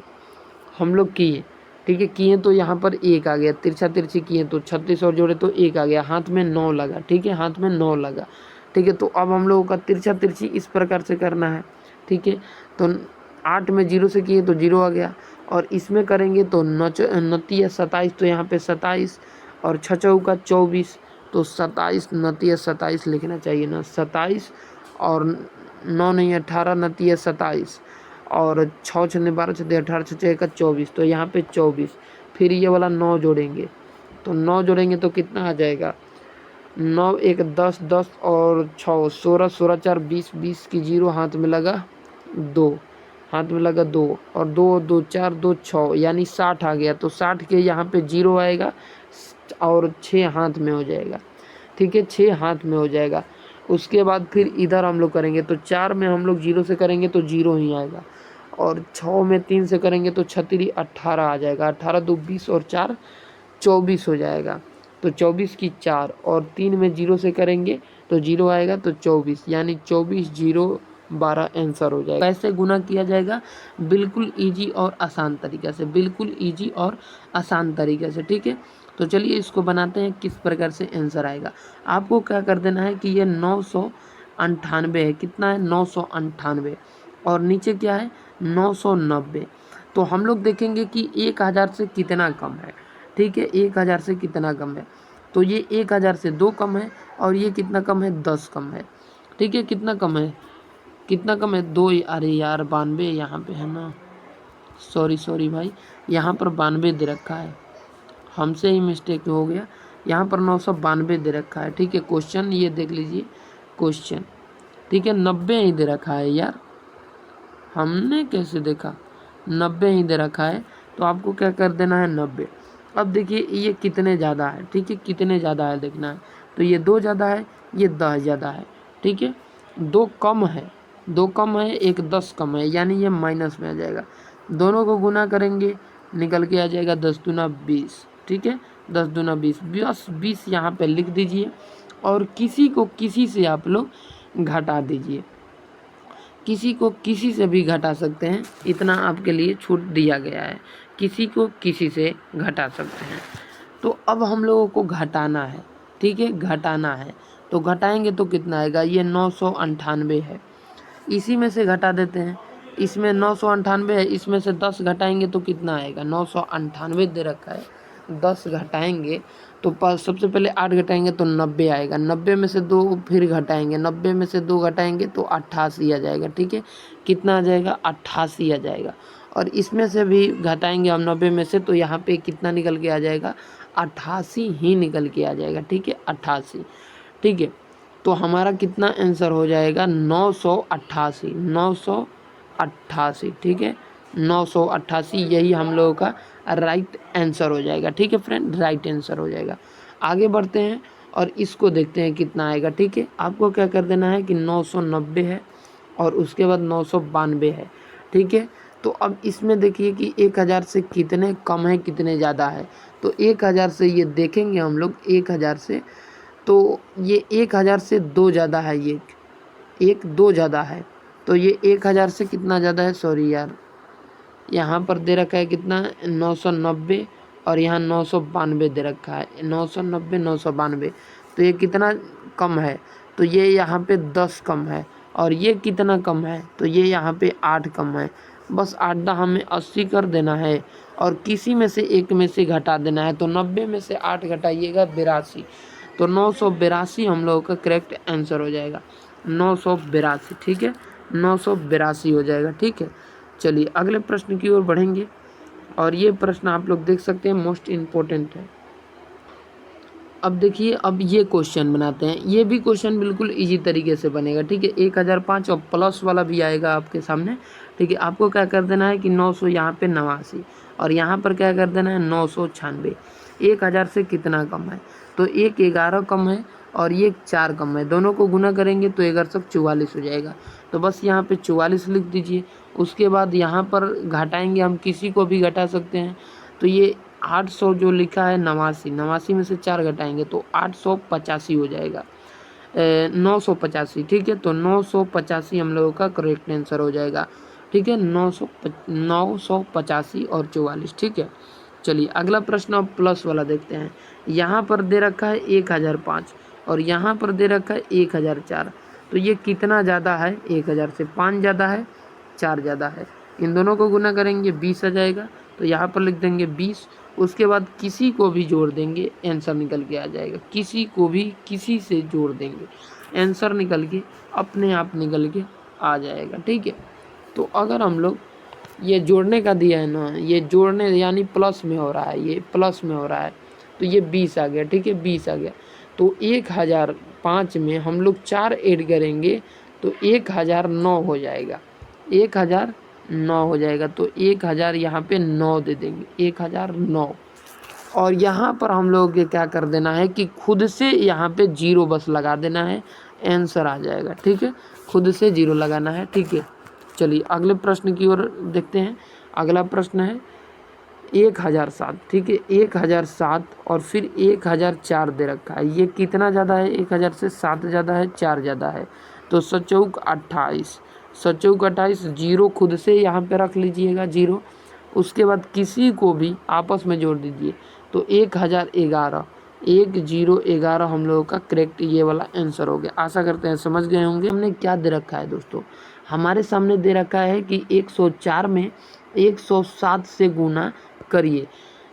हम लोग किए, ठीक है, किए तो यहाँ पर 1 आ गया, तिरछा तिरछी किए तो 36 और जोड़े तो 1 आ गया, हाथ में 9 लगा, ठीक है, हाथ में 9 लगा। ठीक है, तो अब हम लोगों का तिरछा तिरछी इस प्रकार से करना है। ठीक है, तो 8 में 0 से किए तो 0 आ गया, और इसमें करेंगे तो 29 27, तो यहाँ पे 27 और 6 चौका 24, तो 27 29 27 लिखना चाहिए ना, 27 और 9 नहीं 18 29 27, और 6 छने 12 छते 18 छः का 24, तो यहाँ पे 24। फिर ये वाला 9 जोड़ेंगे, तो 9 जोड़ेंगे तो कितना आ जाएगा, 9 1 10 10 और 6 16 16 4 20 20 की 0 हाथ में लगा 2, हाथ में लगा 2 और 2 2 4 2 6, यानी 60 आ गया। तो 60 के यहाँ पे 0 आएगा और 6 हाथ में हो जाएगा। ठीक है, 6 हाथ में हो जाएगा। उसके बाद फिर इधर हम लोग करेंगे तो 4 में हम लोग 0 से करेंगे तो 0 ही आएगा, और 6 में 3 से करेंगे तो 36 18 आ जाएगा, 18 2 20 और 4 24 हो जाएगा। तो 24 की 4 और 3 में 0 से करेंगे तो 0 आएगा, तो 24, यानी 24 0 12 आंसर हो जाएगा। कैसे गुना किया जाएगा, बिल्कुल इजी और आसान तरीके से, बिल्कुल इजी और आसान तरीके से। ठीक है, तो चलिए इसको बनाते हैं किस प्रकार से आंसर आएगा। आपको क्या कर देना है कि ये 998 है, कितना है 998, और नीचे क्या है 990। तो हम लोग देखेंगे कि 1000 से कितना कम है। ठीक है, 1000 से कितना कम है, तो ये 1000 से 2 कम है, और ये कितना कम है 10 कम है। ठीक है, कितना कम है, कितना कम है 2, अरे यार 92 यहाँ पे है ना, सॉरी भाई, यहाँ पर 92 दे रखा है, हमसे ही मिस्टेक हो गया, यहाँ पर 992 दे रखा है। ठीक है, क्वेश्चन ये देख लीजिए क्वेश्चन, ठीक है 90 ही दे रखा है यार, हमने कैसे देखा 90 ही दे रखा है, तो आपको क्या कर देना है 90। अब देखिए ये कितने ज़्यादा है, ठीक है कितने ज़्यादा है देखना है, तो ये 2 ज़्यादा है, ये 10 ज़्यादा है। ठीक है, 2 कम है, 2 कम है, एक 10 कम है, यानी ये माइनस में आ जाएगा। दोनों को गुना करेंगे निकल के आ जाएगा 10 दूना 20। ठीक है, 10 दूना 20, बस 20 यहाँ पे लिख दीजिए, और किसी को किसी से आप लोग घटा दीजिए, किसी को किसी से भी घटा सकते हैं, इतना आपके लिए छूट दिया गया है, किसी को किसी से घटा सकते हैं। तो अब हम लोगों को घटाना है, ठीक है घटाना है, तो घटाएंगे तो कितना आएगा, ये 998 है, इसी में से घटा देते हैं, इसमें 998 है, इसमें से 10 घटाएंगे तो कितना आएगा, 998 दे रखा है, 10 घटाएंगे तो सबसे पहले 8 घटाएंगे तो 90 आएगा, 90 में से 2 फिर घटाएंगे, 90 में से 2 घटाएंगे तो 88 आ जाएगा। ठीक है, कितना आ जाएगा 88 आ जाएगा, और इसमें से भी घटाएंगे हम 90 में से, तो यहाँ पे कितना निकल के आ जाएगा 88 ही निकल के आ जाएगा। ठीक है 88। ठीक है, तो हमारा कितना आंसर हो जाएगा 988, 988। ठीक है, 988 यही हम लोगों का राइट आंसर हो जाएगा। ठीक है फ्रेंड, राइट आंसर हो जाएगा। आगे बढ़ते हैं और इसको देखते हैं कितना आएगा। ठीक है, आपको क्या कर देना है कि 990 है और उसके बाद 992 है। ठीक है, तो अब इसमें देखिए कि 1000 से कितने कम है कितने ज़्यादा है, तो 1000 से ये देखेंगे हम लोग 1000 से, तो ये 1000 से 2 ज़्यादा है, ये 2 ज़्यादा है, तो ये 1000 से कितना ज़्यादा है, सॉरी यार यहाँ पर दे रखा है कितना 990, और यहाँ 992 दे रखा है, 990 992, तो ये कितना कम है, तो ये यहाँ पे 10 कम है, और ये कितना कम है, तो ये यहाँ पे 8 कम है। बस 8 दा हमें 80 कर देना है, और किसी में से एक में से घटा देना है, तो 90 में से 8 घटाइएगा 82, तो 982 हम लोगों का करेक्ट आंसर हो जाएगा, 982। ठीक है, 982 हो जाएगा। ठीक है, चलिए अगले प्रश्न की ओर बढ़ेंगे। और ये प्रश्न आप लोग देख सकते हैं, मोस्ट इम्पोर्टेंट है। अब देखिए, अब ये क्वेश्चन बनाते हैं। ये भी क्वेश्चन बिल्कुल इजी तरीके से बनेगा, ठीक है। 1005 और प्लस वाला भी आएगा आपके सामने, ठीक है। आपको क्या कर देना है कि 900 यहाँ पे 89 और यहाँ पर क्या कर देना है 996। 1000 से कितना कम है, तो 11 कम है और ये 4 कम है, दोनों को गुना करेंगे तो 1144 हो जाएगा। तो बस यहाँ पे 44 लिख दीजिए। उसके बाद यहाँ पर घटाएंगे, हम किसी को भी घटा सकते हैं। तो ये 800 जो लिखा है 89, 89 में से 4 घटाएंगे तो 885 हो जाएगा, 985, ठीक है। तो 985 हम लोगों का करेक्ट आंसर हो जाएगा, ठीक है। 985 और 44, ठीक है। चलिए अगला प्रश्न अब प्लस वाला देखते हैं। यहाँ पर दे रखा है 1005 और यहाँ पर दे रखा है 1004। तो ये कितना ज़्यादा है, 1000 से 5 ज़्यादा है, 4 ज़्यादा है। इन दोनों को गुना करेंगे 20 आ जाएगा, तो यहाँ पर लिख देंगे 20। उसके बाद किसी को भी जोड़ देंगे, आंसर निकल के आ जाएगा। किसी को भी किसी से जोड़ देंगे, आंसर निकल के अपने आप निकल के आ जाएगा, ठीक है। तो अगर हम लोग ये जोड़ने का दिया है ना, ये जोड़ने यानी प्लस में हो रहा है, ये प्लस में हो रहा है, तो ये 20 आ गया, ठीक है। 20 आ गया तो 1005 में हम लोग 4 ऐड करेंगे तो 1009 हो जाएगा, 1009 हो जाएगा। तो 1000 यहाँ पे 9 दे देंगे, 1009। और यहाँ पर हम लोग के क्या कर देना है कि खुद से यहाँ पे 0 बस लगा देना है, आंसर आ जाएगा, ठीक है। खुद से 0 लगाना है, ठीक है। चलिए अगले प्रश्न की ओर देखते हैं। अगला प्रश्न है 1007, ठीक है। 1007 और फिर 1004 दे रखा है। ये कितना ज़्यादा है, 1000 से 7 ज़्यादा है, 4 ज़्यादा है। तो 7 28, 7 28, 0 खुद से यहाँ पे रख लीजिएगा 0। उसके बाद किसी को भी आपस में जोड़ दीजिए तो 1011, 1011 हम लोगों का करेक्ट ये वाला आंसर हो गया। आशा करते हैं समझ गए होंगे। हमने क्या दे रखा है दोस्तों, हमारे सामने दे रखा है कि 104 में 107 से गुना करिए।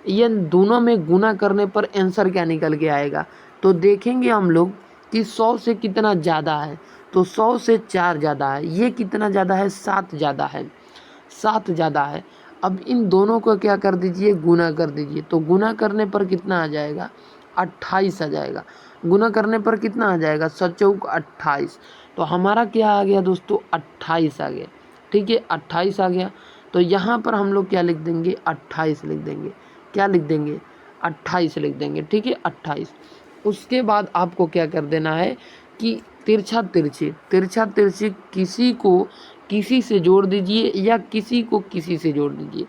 ये दोनों में गुना करने पर आंसर क्या निकल के आएगा, तो देखेंगे हम लोग कि 100 से कितना ज़्यादा है, तो 100 से 4 ज़्यादा है। ये कितना ज़्यादा है, 7 ज़्यादा है, 7 ज़्यादा है। अब इन दोनों को क्या कर दीजिए, गुना कर दीजिए। तो गुना करने पर कितना आ जाएगा, 28 आ जाएगा। गुना करने पर कितना आ जाएगा, 7 चौक 28। तो हमारा क्या आ गया दोस्तों, 28 आ गया, ठीक है। 28 आ गया तो यहाँ पर हम लोग क्या लिख देंगे, 28 लिख देंगे। क्या लिख देंगे, 28 लिख देंगे, ठीक है, 28। उसके बाद आपको क्या कर देना है कि तिरछा तिरछी, तिरछा तिरछी किसी को किसी से जोड़ दीजिए या किसी को किसी से जोड़ दीजिए।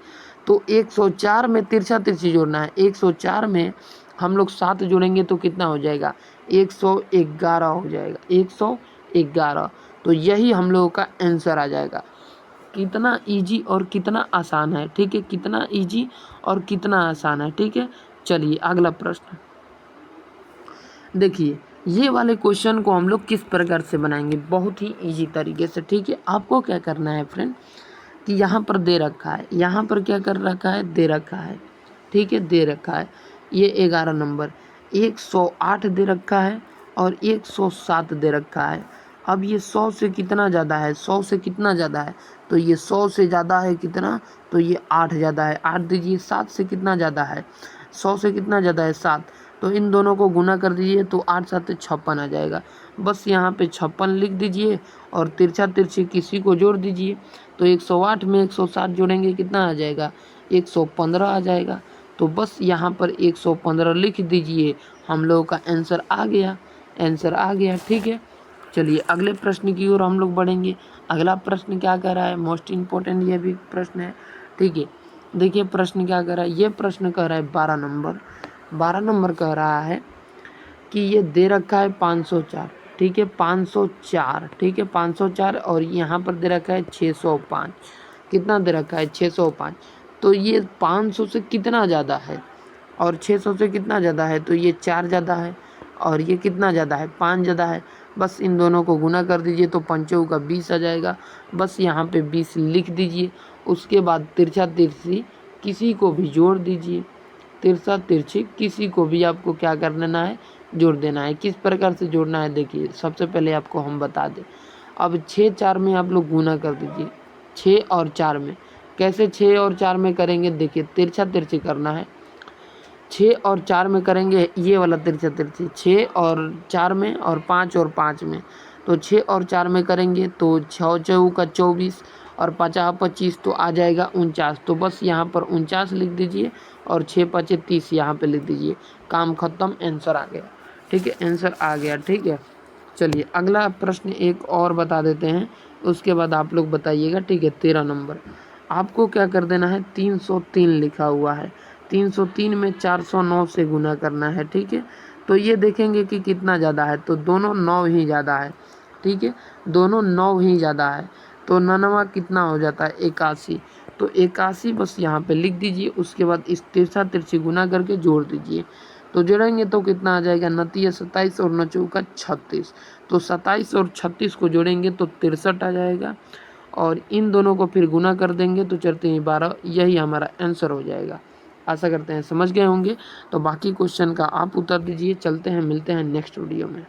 तो 104 में तिरछा तिरछी जोड़ना है। 104 में हम लोग 7 जोड़ेंगे तो कितना हो जाएगा, 111 हो जाएगा, 111। तो यही हम लोगों का आंसर आ जाएगा। कितना इजी और कितना आसान है, ठीक है। कितना इजी और कितना आसान है, ठीक है। चलिए अगला प्रश्न देखिए। ये वाले क्वेश्चन को हम लोग किस प्रकार से बनाएंगे, बहुत ही इजी तरीके से, ठीक है। आपको क्या करना है फ्रेंड कि यहाँ पर दे रखा है, यहाँ पर क्या कर रखा है, दे रखा है, ठीक है, दे रखा है। ये 11 नंबर 108 दे रखा है और 107 दे रखा है। अब ये 100 से कितना ज़्यादा है, 100 से कितना ज़्यादा है, तो ये 100 से ज़्यादा है कितना, तो ये 8 ज़्यादा है, 8 दीजिए। 7 से कितना ज़्यादा है, 100 से कितना ज़्यादा है, 7। तो इन दोनों को गुना कर दीजिए तो 8 7 56 आ जाएगा। बस यहाँ पे 56 लिख दीजिए और तिरछा तिरछी किसी को जोड़ दीजिए। तो 108 में 107 जोड़ेंगे कितना आ जाएगा, 115 आ जाएगा। तो बस यहाँ पर 115 लिख दीजिए, हम लोगों का आंसर आ गया, आंसर आ गया, ठीक है। चलिए अगले प्रश्न की ओर हम लोग बढ़ेंगे। अगला प्रश्न क्या कह रहा है, मोस्ट इम्पोर्टेंट ये भी प्रश्न है, ठीक है। देखिए प्रश्न क्या कह रहा है, ये प्रश्न कह रहा है 12 नंबर, 12 नंबर कह रहा है कि ये दे रखा है 504, ठीक है, 504, ठीक है, 504 और यहाँ पर दे रखा है 605। कितना दे रखा है, 605। तो ये 500 से कितना ज़्यादा है और 600 से कितना ज़्यादा है, तो ये 4 ज़्यादा है और ये कितना ज़्यादा है, 5 ज़्यादा है। बस इन दोनों को गुना कर दीजिए तो 5 का 20 आ जाएगा। बस यहाँ पे 20 लिख दीजिए। उसके बाद तिरछा तिरछी किसी को भी जोड़ दीजिए, तिरछा तिरछी किसी को भी आपको क्या कर देना है, जोड़ देना है। किस प्रकार से जोड़ना है, देखिए सबसे पहले आपको हम बता दें। अब 6 4 में आप लोग गुना कर दीजिए, 6 और 4 में, कैसे 6 और 4 में करेंगे, देखिए तिरछा तिरछी करना है। 6 और 4 में करेंगे ये वाला तिरछा तिरछी, 6 और 4 में और 5 और 5 में। तो 6 और 4 में करेंगे तो 6 चौका 24 और 5 25 तो आ जाएगा 49। तो बस यहाँ पर 49 लिख दीजिए और 6 5 30 यहाँ पे लिख दीजिए। काम खत्म, आंसर आ गया। ठीक है, आंसर आ गया। ठीक है, चलिए अगला प्रश्न एक और बता देते हैं, उसके बाद आप लोग बताइएगा। ठीक है, 13 नंबर आपको क्या कर देना है, 303 लिखा हुआ है। 303 में 409 से गुना करना है। ठीक है, तो ये देखेंगे कि कितना ज़्यादा है, तो दोनों 9 ही ज़्यादा है। ठीक है, दोनों 9 ही ज़्यादा है, तो 9वां कितना हो जाता है, 81। तो 81 बस यहाँ पे लिख दीजिए। उसके बाद इस तिरछा तिरछी गुना करके जोड़ दीजिए। तो जोड़ेंगे तो कितना आ जाएगा, 29 27 और 9 चौका 36। तो 27 और 36 को जोड़ेंगे तो 63 आ जाएगा, और इन दोनों को फिर गुना कर देंगे तो चलते हैं 12। यही हमारा आंसर हो जाएगा। आशा करते हैं समझ गए होंगे। तो बाकी क्वेश्चन का आप उत्तर दीजिए। चलते हैं, मिलते हैं नेक्स्ट वीडियो में।